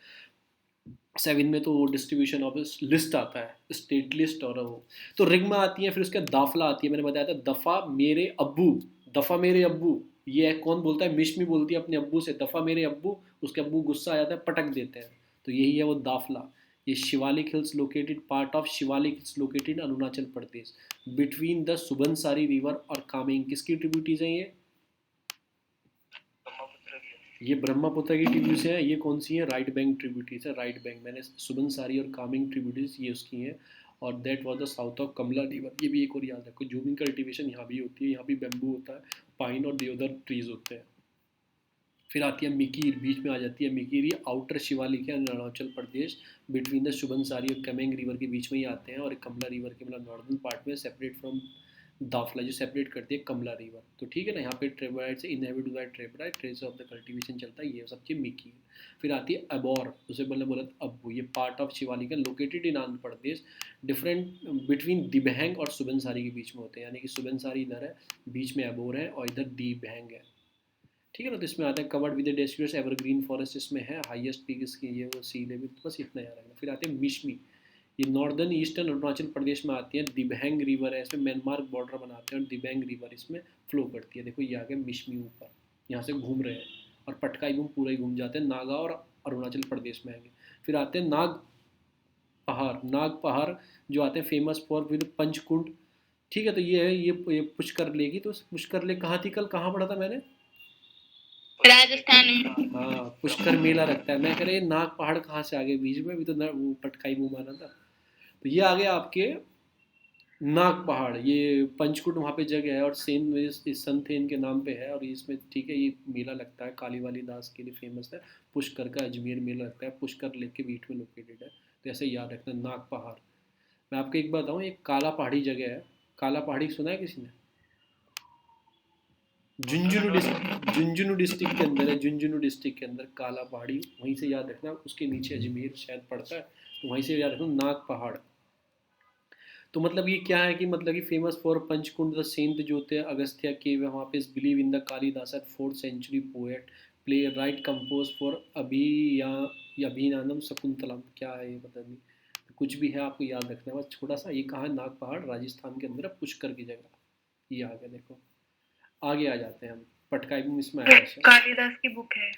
7 में तो वो डिस्ट्रीब्यूशन ऑफ लिस्ट आता है, स्टेट लिस्ट, और वो तो रिग्मा आती है। फिर उसके दाफला आती है, मैंने बताया था दफ़ा मेरे अब्बू, दफ़ा मेरे अब्बू, ये कौन बोलता है, मिशमी बोलती है अपने अब्बू से, दफ़ा मेरे अब्बू, उसके अब्बू गुस्सा आ जाता है, पटक देते हैं, तो यही है वो दाफला। ये Shivalik hills located, part of Shivalik hills located Arunachal Pradesh, between the Subansiri river और कामेंग। किसकी ट्रिब्यूटरीज हैं ये, ब्रह्मपुत्र की। ये ब्रह्मपुत्र की ट्रिब्यूटरीज हैं। ये कौन सी है, राइट बैंक ट्रिब्यूटरीज है, राइट बैंक, मैंने सुबनसारी और कामिंग ट्रिब्यूटरीज ये उसकी हैं, और that was the south of Kamala river. ये भी एक और याद रखो, जूमिंग कल्टीवेशन यहाँ भी होती है, यहाँ भी बैम्बू होता है, पाइन और देवदार ट्रीज होते हैं। फिर आती है मिकीर, बीच में आ जाती है मिकीर, ये आउटर शिवालिक है, अरुणाचल प्रदेश, बिटवीन द सुबनसारी और कमेंग रिवर के बीच में ही आते हैं, और कमला रिवर के मतलब नॉर्दर्न पार्ट में, सेपरेट फ्रॉम दाफला जो सेपरेट करती है कमला रिवर। तो ठीक है ना, यहाँ पे ट्रेबराइट से इनहेबिट हुआ है, ट्रेबराइट ट्रेस ऑफ द कल्टीवेशन चलता है, ये सब चीज़ मिकी। फिर आती है अबोर, उसे बोला अब्बू, ये पार्ट ऑफ शिवालिक है, located in Andhra Pradesh, different between Dibang और सुबनसारी के बीच में होते हैं, यानी कि सुबनसारी इधर है, बीच में अबोर है, और इधर दिबहंग है। ठीक है ना, तो इसमें आता है covered with deciduous evergreen forest, इसमें है हाईएस्ट पीक इसकी, ये वो सी लेवल, बस इतना याद रखना। फिर आते हैं मिशमी, ये नॉर्दर्न ईस्टर्न अरुणाचल प्रदेश में आती है, दिबहंग रिवर है, इसमें म्यांमार बॉर्डर बनाते हैं, और दिबहंग रिवर इसमें फ्लो करती है। देखो ये आ गया मिशमी ऊपर, यहाँ से घूम रहे हैं, और पटकाई घूम पूरा ही घूम जाते हैं, नागा और अरुणाचल प्रदेश में आएंगे। फिर आते हैं नाग पहाड़ जो आते हैं फेमस फॉर विद पंचकुंड। ठीक है, तो ये है, ये पुष्कर लेगी, तो पुष्कर ले कहाँ थी, कल कहाँ पढ़ा था मैंने, राजस्थान में। हाँ पुष्कर मेला लगता है। मैं कह रहा नाग पहाड़ कहाँ से आ गए बीच में, अभी तो वो पटकाई मुँह माना था। तो ये आ गया आपके नाग पहाड़, ये पंचकुट वहाँ पे जगह है, और सेन में इस संथेन के नाम पे है, और इसमें ठीक है ये मेला लगता है, काली वाली दास के लिए फेमस है, पुष्कर का अजमेर मेला लगता है, पुष्कर लेक के बीच में लोकेटेड है, तो ऐसे याद रखना नाग पहाड़। मैं आपको एक बताऊँ, एक काला पहाड़ी जगह है, काला पहाड़ी सुना है किसी ने, झुंझुनू डिस्ट्रिक्ट के अंदर है, झुंझुनू डिस्ट्रिक्ट के अंदर काला पहाड़ी, वहीं से याद रखना, उसके नीचे अजमेर शायद पड़ता है, तो वहीं से याद रखना नाग पहाड़। तो मतलब ये क्या है कि मतलब कि famous for Panchkund the saint जो होते हैं अगस्त्य के, वहाँ पे believe in the Kalidas at 4th century poet playwright compose for Abhinandan Shakuntalam, क्या है ये पता नहीं, तो कुछ भी है आपको याद रखना है बस छोटा सा। ये कहाँ है, नाग पहाड़ राजस्थान के अंदर है, पुष्कर की जगह, ये आ गया। देखो आगे आ जाते हैं हम, पटकाई भी इसमें है, कालिदास की बुक है।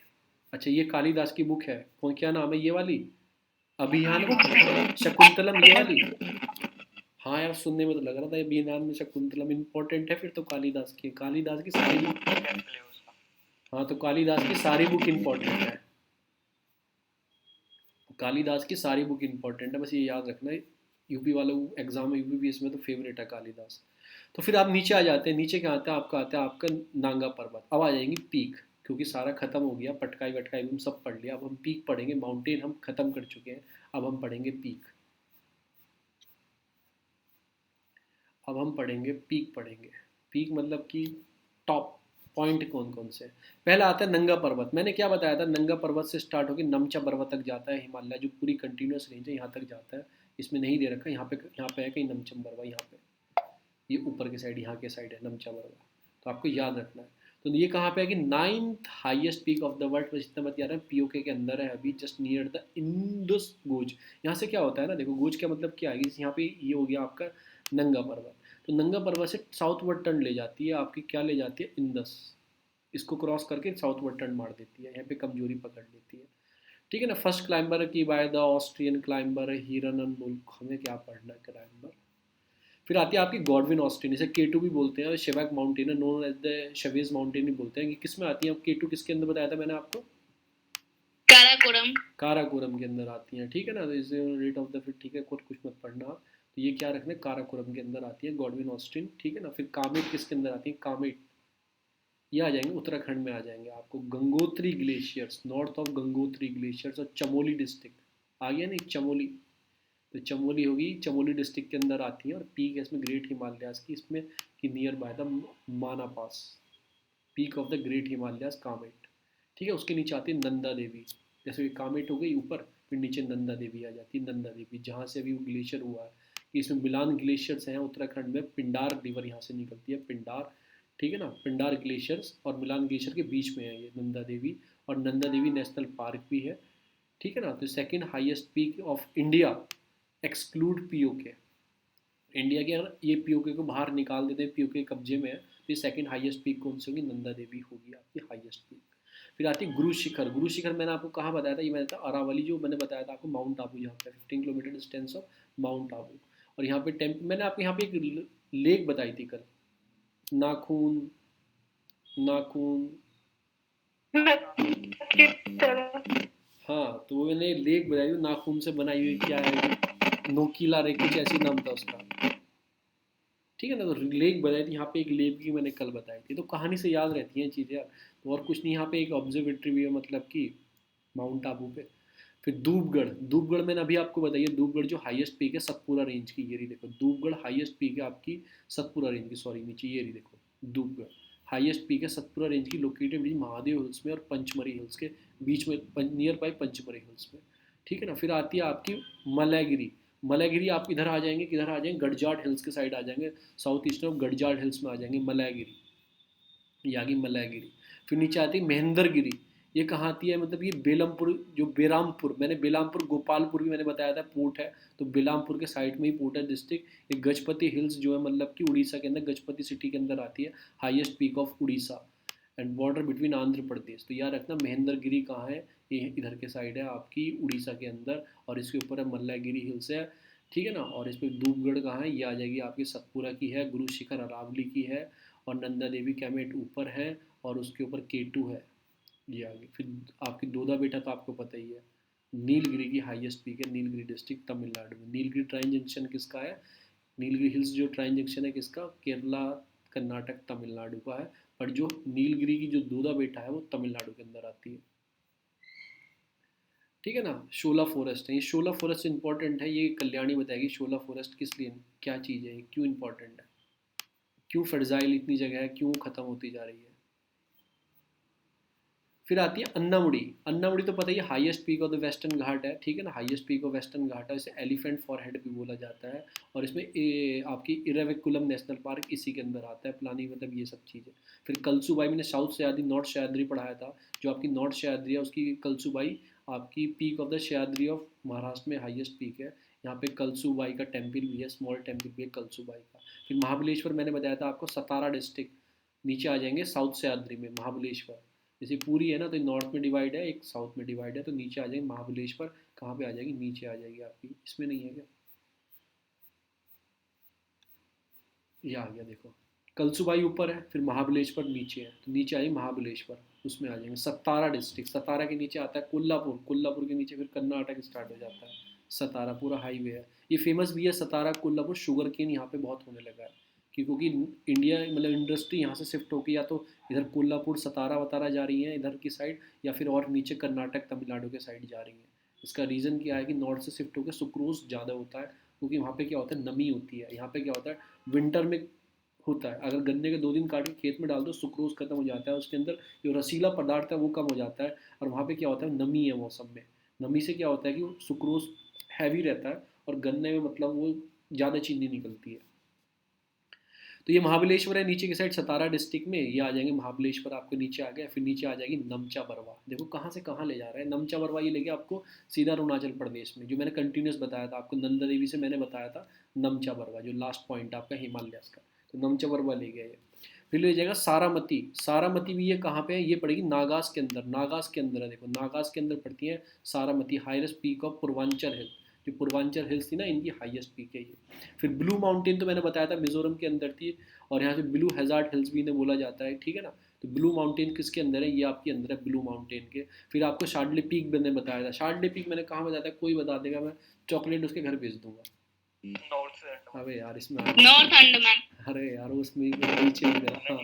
अच्छा ये कालिदास की बुक है, कौन क्या नाम है ये वाली, अभियान शकुंतलम, ये वाली, हाँ यार सुनने में तो लग रहा था ये अभियान में शकुंतलम इम्पोर्टेंट है, फिर तो कालिदास की सारी बुक, हाँ तो कालिदास की सारी बुक इम्पोर्टेंट है, कालिदास की सारी बुक इम्पोर्टेंट है, बस ये याद रखना है यूपी वालों एग्जाम में यूपीपीएससी में तो फेवरेट है कालिदास। तो फिर आप नीचे आ जाते हैं, नीचे क्या आता है आपका नांगा पर्वत। अब आ जाएंगी पीक, क्योंकि सारा खत्म हो गया, पटकाई वटकाई भी हम सब पढ़ लिया, अब हम पीक पढ़ेंगे। माउंटेन हम खत्म कर चुके हैं, अब हम पढ़ेंगे पीक। अब हम पढ़ेंगे पीक पढ़ेंगे। पीक मतलब कि टॉप पॉइंट कौन कौन से। पहला आता है नंगा पर्वत। मैंने क्या बताया था, नंगा पर्वत से स्टार्ट होकर नमचा पर्वत तक जाता है, हिमालय जो पूरी कंटिन्यूस रेंज है यहाँ तक जाता है। इसमें नहीं दे रखा, यहाँ पे है कहीं नमचम पर्वत, यहाँ पे ये ऊपर के साइड, यहाँ के साइड है नमचा पर्वत, तो आपको याद रखना है। तो ये कहाँ पे है कि 9th highest peak of the world, बस इतना मत याद है, पीओके के अंदर है अभी, just near the Indus goes. यहाँ से क्या होता है ना, देखो गोज का मतलब क्या है, यहाँ पे ये हो गया आपका नंगा पर्वत। तो नंगा पर्वत से साउथवर्ड टर्न ले जाती है आपकी, क्या ले जाती है, इंडस। इसको क्रॉस करके साउथवर्ड टर्न मार देती है, यहाँ पे कमजोरी पकड़ लेती है। ठीक है ना। फर्स्ट क्लाइंबर की बाय द ऑस्ट्रियन क्लाइंबर हिरनन मुल्क। हमें क्या पढ़ना है, क्लाइंबर। फिर आती है आपकी गॉडविन ऑस्टिन, इसे K2 भी बोलते हैं, और शेवैक माउंटेन है, नोन एज द शेवेज माउंटेन भी बोलते हैं। कि किस में आती है, K2 किसके अंदर बताया था मैंने आपको, काराकोरम। काराकोरम के अंदर आती हैं। ठीक है ना। तो इस रेट ऑफ द फिट, ठीक है, कुछ मत पढ़ना आप। तो ये क्या रखना है, काराकोरम के अंदर आती है गॉडविन ऑस्टिन। ठीक है ना। फिर कामेट किसके अंदर आती है, कामेट ये आ जाएंगे उत्तराखंड में, आ जाएंगे आपको Gangotri glaciers, north of Gangotri glaciers, और चमोली डिस्ट्रिक्ट आ गया ना, चमोली। तो चमोली होगी, चमोली डिस्ट्रिक्ट के अंदर आती है। और पीक है इसमें ग्रेट हिमालयाज की, इसमें कि near by the Mana pass, peak of the great Himalayas Kamet. ठीक है। उसके नीचे आती है नंदा देवी, जैसे कामेट हो गई ऊपर, फिर नीचे नंदा देवी आ जाती है। नंदा देवी जहाँ से अभी वो ग्लेशियर हुआ है, इसमें मिलान ग्लेशियर्स हैं उत्तराखंड में, पिंडार रिवर यहाँ से निकलती है, पिंडार। ठीक है ना। पिंडार ग्लेशियर्स और मिलान ग्लेशियर के बीच में है ये नंदा देवी, और नंदा देवी नेशनल पार्क भी है। ठीक है ना। तो second highest peak of India exclude PoK, India के अगर ये पीओके को बाहर निकाल देते हैं, पीओके कब्जे में है, तो ये सेकंड हाईएस्ट पीक कौन सी होगी, नंदा देवी होगी आपकी हाईएस्ट पीक। फिर आती है गुरु शिखर। गुरु शिखर मैंने आपको कहाँ बताया था, ये मैंने था अरावली, जो मैंने बताया था आपको माउंट आबू, यहाँ पे 15 kilometre distance of mount Abu. और यहाँ पे मैंने आपको यहाँ पे एक लेक बताई थी कल, नाखून नाखून हाँ, तो मैंने लेक बनाई हुई, नाखून से बनाई हुई, क्या है, नोकीला रेक, कुछ ऐसी नाम था उसका। ठीक है ना। तो लेक बनाई थी यहाँ पे, एक लेक की मैंने कल बताई थी। तो कहानी से याद रहती हैं चीज़ें यार। तो और कुछ नहीं, यहाँ पे एक ऑब्जर्वेटरी भी है, मतलब कि माउंट आबू पे। फिर धूपगढ़। धूपगढ़ मैंने अभी आपको बताइए, धूपगढ़ जो हाईएस्ट पीक है सतपुरा रेंज की, ये रही देखो, धूपगढ़ हाईएस्ट पीक है आपकी सतपुरा रेंज की, सॉरी नीचे ये रही देखो, धूपगढ़ हाईएस्ट पीक है सतपुरा रेंज की, लोकेटेड महादेव हिल्स में और पंचमरी हिल्स के बीच में, नियर बाई पंचमरी हिल्स में। ठीक है ना। फिर आती है आपकी मलयगिरी। मलयगिरी आप इधर आ जाएंगे, किधर आ जाएंगे, गढ़जाट हिल्स के साइड आ जाएंगे, साउथ ईस्ट ऑफ गढ़जाट हिल्स में आ जाएंगे मलयगिरी, ये आ गई मलयगिरी। फिर नीचे आती है महेंद्रगिरी। ये कहाँ आती है, मतलब ये बेलमपुर, जो बेरामपुर, मैंने बेलामपुर गोपालपुर भी मैंने बताया था पोर्ट है, तो बेलामपुर के साइड में ही पोर्ट है डिस्ट्रिक्ट। ये गजपति हिल्स जो है, मतलब कि उड़ीसा के अंदर, गजपति सिटी के अंदर आती है, highest peak of Orissa and border between Andhra Pradesh. तो याद रखना महेंद्रगिरी कहाँ है, ये इधर के साइड है आपकी उड़ीसा के अंदर, और इसके ऊपर है मल्लागिरी हिल्स है। ठीक है ना। और इस पर धूपगढ़ कहाँ है, ये आ जाएगी आपकी सतपुरा की है, गुरु शिखर अरावली की है, और नंदा देवी कैमेट ऊपर है, और उसके ऊपर K2 है, ये आ गई। फिर आपकी दोदा बेटा तो आपको पता ही है, नीलगिरी की हाईएस्ट पीक है, नीलगिरी डिस्ट्रिक्ट तमिलनाडु में। नीलगिरी ट्राइन जंक्शन किसका है, नीलगिरी हिल्स जो ट्राइन जंक्शन है किसका, केरला कर्नाटक तमिलनाडु का है, पर जो नीलगिरी की जो दोदा बेटा है वो तमिलनाडु के अंदर आती है। ठीक है ना। शोला फॉरेस्ट है, ये शोला फॉरेस्ट इंपॉर्टेंट है, ये कल्याणी बताएगी शोला फॉरेस्ट किस लिए, क्या चीज़ है, क्यों इंपॉर्टेंट है, क्यों फर्जाइल इतनी जगह है, क्यों ख़त्म होती जा रही है। फिर आती है अन्नामुड़ी। अन्नामुड़ी तो पता ही है, highest peak of the western Ghat है। ठीक है ना। Highest peak of western Ghat है, इसे एलिफेंट फॉरहेड भी बोला जाता है, और इसमें आपकी इरेविकुलम नेशनल पार्क इसी के अंदर आता है, प्लानिंग मतलब ये सब चीज़ें। फिर कलसूबाई, मैंने साउथ सह्याद्री नॉर्थ सह्याद्री पढ़ाया था, जो आपकी नॉर्थ सह्याद्री है उसकी कलसूबाई आपकी peak of the Sahyadri of Maharashtra में हाईएस्ट पीक है। यहाँ पे कलसूबाई का टेम्पल भी है, स्मॉल टेम्पल भी है कलसूबाई का। फिर महाबलेश्वर मैंने बताया था आपको, सतारा डिस्ट्रिक्ट नीचे आ जाएंगे साउथ सह्याद्री में, महाबलेश्वर जैसे पूरी है ना, तो नॉर्थ में डिवाइड है, एक साउथ में डिवाइड है, तो नीचे आ जाएगी महाबलेश्वर, कहाँ पे आ जाएगी, नीचे आ जाएगी आपकी, इसमें नहीं है क्या, ये आ गया देखो, कलसुबाई ऊपर है, फिर महाबलेश्वर नीचे है, तो नीचे आ जाएगी महाबलेश्वर, उसमें आ जाएंगे। सतारा डिस्ट्रिक्ट, सतारा के नीचे आता है कोल्हापुर, कोल्हापुर के नीचे फिर कर्नाटक स्टार्ट हो जाता है, सतारा पूरा हाईवे है। ये फेमस भी है सतारा कोल्हापुर, शुगर केन यहाँ पे बहुत होने लगा है क्योंकि इंडिया मतलब इंडस्ट्री यहाँ से शिफ्ट होकर या तो इधर कोल्हापुर सतारा वतारा जा रही है इधर की साइड, या फिर और नीचे कर्नाटक तमिलनाडु के साइड जा रही है। इसका रीज़न क्या है कि नॉर्थ से शिफ्ट होकर सुक्रोज ज़्यादा होता है क्योंकि वहाँ पे क्या होता है नमी होती है। यहाँ पे क्या होता है विंटर में होता है, अगर गन्ने के 2 दिन काट के खेत में डाल दो सुक्रोज खत्म हो जाता है, उसके अंदर जो रसीला पदार्थ है वो कम हो जाता है। और वहाँ पे क्या होता है नमी है मौसम में, नमी से क्या होता है कि सुक्रोज हैवी रहता है और गन्ने में मतलब वो ज़्यादा चीनी निकलती है। तो ये महाबलेश्वर है नीचे की साइड सतारा डिस्ट्रिक्ट में, ये आ जाएंगे महाबलेश्वर आपको नीचे आ गया। फिर नीचे आ जाएगी नमचा बरवा, देखो कहाँ से कहाँ ले जा रहा है। नमचा बरवा ये लेके आपको सीधा अरुणाचल प्रदेश में, जो मैंने कंटिन्यूस बताया था आपको नंदा देवी से मैंने बताया था नमचा बरवा जो लास्ट पॉइंट आपका हिमालय का, तो नमचा बरवा ले गया ये। फिर ले जाएगा सारामती, सारामती भी ये कहाँ पे है, ये पड़ेगी नागास के अंदर, नागास के अंदर है देखो, नागास के अंदर पड़ती है Saramati, highest peak of Purvanchal hill, जो पूर्वांचल हिल्स थी ना इनकी हाईएस्ट पीक है ये। फिर ब्लू माउंटेन तो मैंने बताया था मिजोरम के अंदर थी, और यहाँ से ब्लू हैजार्ड हिल्स भी इन्हें बोला जाता है, ठीक है ना। तो ब्लू माउंटेन किसके अंदर है, ये आपके अंदर है ब्लू माउंटेन के। फिर आपको शार्डले पीक मैंने बताया था, शार्डले पीक मैंने कहाँ बताया था, कोई बता देगा मैं चॉकलेट उसके घर भेज दूंगा। नॉर्थ से अंडमान। अबे यार इसमें नॉर्थ अंडमान। अरे यार उसमें नीचे हाँ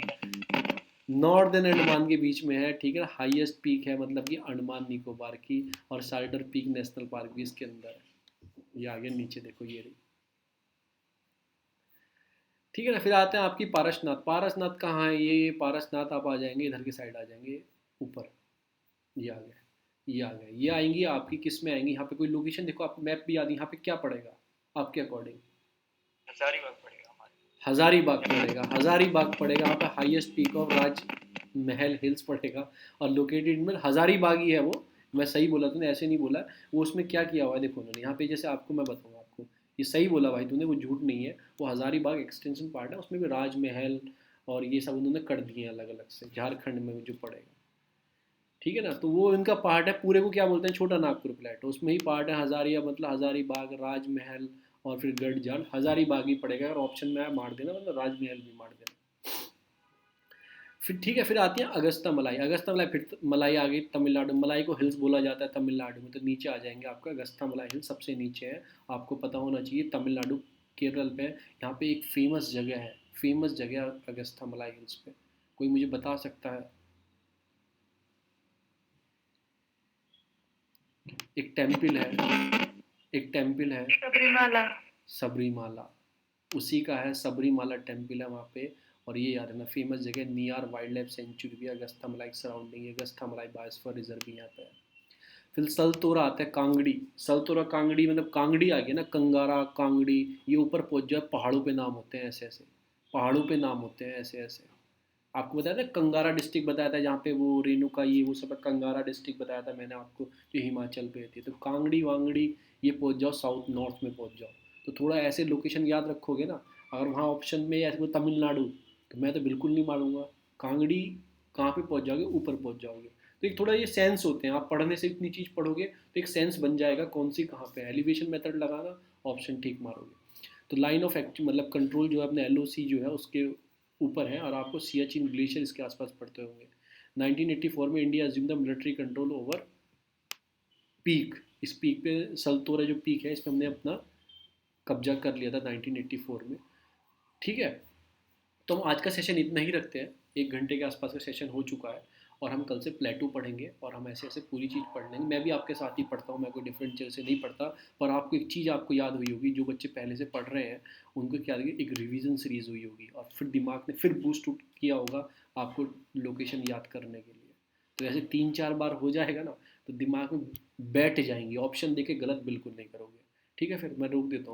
नॉर्दर्न अंडमान के बीच में है, ठीक है। हाईएस्ट पीक है मतलब कि अंडमान निकोबार की, और साल्टर पीक नेशनल पार्क भी इसके अंदर है। ये आगे नीचे देखो ये रही, ठीक है ना। फिर आते हैं आपकी पारसनाथ, पारसनाथ कहाँ है, ये पारसनाथ आप आ जाएंगे इधर की साइड आ जाएंगे ऊपर, ये आ गए, ये आ गए, ये आएंगी आपकी किस में आएंगी, यहाँ पे कोई लोकेशन देखो आप मैप भी आती, यहाँ पे क्या पड़ेगा आपके अकॉर्डिंग, हजारीबाग पड़ेगा हमारे। हजारीबाग पड़ेगा, हजारीबाग पड़ेगा, यहाँ पे highest peak of Rajmahal hills पड़ेगा, और लोकेटेड में हजारीबाग ही है वो, मैं सही बोला तूने ऐसे नहीं बोला। वो उसमें क्या किया हुआ है देखो उन्होंने यहाँ पे, जैसे आपको मैं बताऊँगा आपको, ये सही बोला भाई तूने, वो झूठ नहीं है, वो हजारीबाग एक्सटेंशन पार्ट है, उसमें भी राजमहल और ये सब उन्होंने कर दिए हैं अलग अलग से, झारखंड में जो पड़ेगा, ठीक है ना। तो वो इनका पार्ट है, पूरे को क्या बोलते हैं छोटा नागपुर प्लेटो, उसमें ही पार्ट है हजारिया, मतलब हजारीबाग, राजमहल और फिर गढ़जाल, हजारीबाग ही पड़ेगा, अगर ऑप्शन में आया मार देना, मतलब राजमहल भी मार देना। फिर ठीक है, फिर आती है अगस्ता मलाई, अगस्ता मलाई फिर मलाई आ गई तमिलनाडु, मलाई को हिल्स बोला जाता है तमिलनाडु में, तो नीचे आ जाएंगे आपका अगस्ता मलाई हिल सबसे नीचे है, आपको पता होना चाहिए तमिलनाडु केरल पे, यहाँ पे एक फेमस जगह है, फेमस जगह अगस्ता मलाई हिल्स पे, कोई मुझे बता सकता है। एक टेम्पल है, एक टेम्पल है सबरीमाला। सबरीमाला, उसी का है सबरीमाला टेम्पल है वहाँ पे। और ये यार है ना फेमस जगह, नियार वाइल्ड लाइफ सेंचुरी भी अगस्ता मलाई सराउंडिंग, अगस्ता मलाई बायोस्फीयर रिजर्व भी यहाँ पे है। फिर सलतोरा आता है कांगड़ी, सलतोरा कांगड़ी मतलब कांगड़ी आ गया ना, कंगारा कांगड़ी, ये ऊपर पहुँच जाए, पहाड़ों पे नाम होते हैं ऐसे ऐसे, पहाड़ों पे नाम होते हैं ऐसे ऐसे। आपको बताया था कंगारा डिस्ट्रिक्ट बताया था जहाँ पे वो रेणुका ये वो सब, कंगारा डिस्ट्रिक्ट बताया था मैंने आपको जो हिमाचल पे थी। तो कांगड़ी वांगड़ी ये पहुँच जाओ, साउथ नॉर्थ में पहुँच जाओ, तो थोड़ा ऐसे लोकेशन याद रखोगे ना। अगर वहाँ ऑप्शन में ऐसे वो तमिलनाडु, तो मैं तो बिल्कुल नहीं मारूंगा, कांगड़ी कहाँ पे पहुँच जाओगे, ऊपर पहुँच जाओगे। तो एक थोड़ा ये सेंस होते हैं, आप पढ़ने से इतनी चीज़ पढ़ोगे तो एक सेंस बन जाएगा कौन सी कहाँ पे, एलिवेशन मेथड लगाना, ऑप्शन ठीक मारोगे। तो लाइन ऑफ एक्ट मतलब कंट्रोल जो है अपने LOC जो है उसके ऊपर है, और आपको सियाचिन ग्लेशियर इसके आसपास पड़ते होंगे। 1984 में India assume the military control over peak, इस पीक पे सलतोरा जो पीक है इस पर हमने अपना कब्जा कर लिया था 1984 में, ठीक है। तो हम आज का सेशन इतना ही रखते हैं, 1 घंटे के आसपास का सेशन हो चुका है, और हम कल से प्लेटो पढ़ेंगे, और हम ऐसे ऐसे पूरी चीज़ पढ़ लेंगे। मैं भी आपके साथ ही पढ़ता हूँ, मैं कोई डिफरेंट जगह से नहीं पढ़ता, पर आपको एक चीज़ आपको याद हुई होगी, जो बच्चे पहले से पढ़ रहे हैं उनको क्या लगे, एक रिवीजन सीरीज़ हुई होगी, और फिर दिमाग ने फिर बूस्ट किया होगा आपको लोकेशन याद करने के लिए। तो ऐसे 3-4 बार हो जाएगा ना, तो दिमाग में बैठ जाएंगी, ऑप्शन देके गलत बिल्कुल नहीं करोगे, ठीक है। फिर मैं रोक देता हूँ।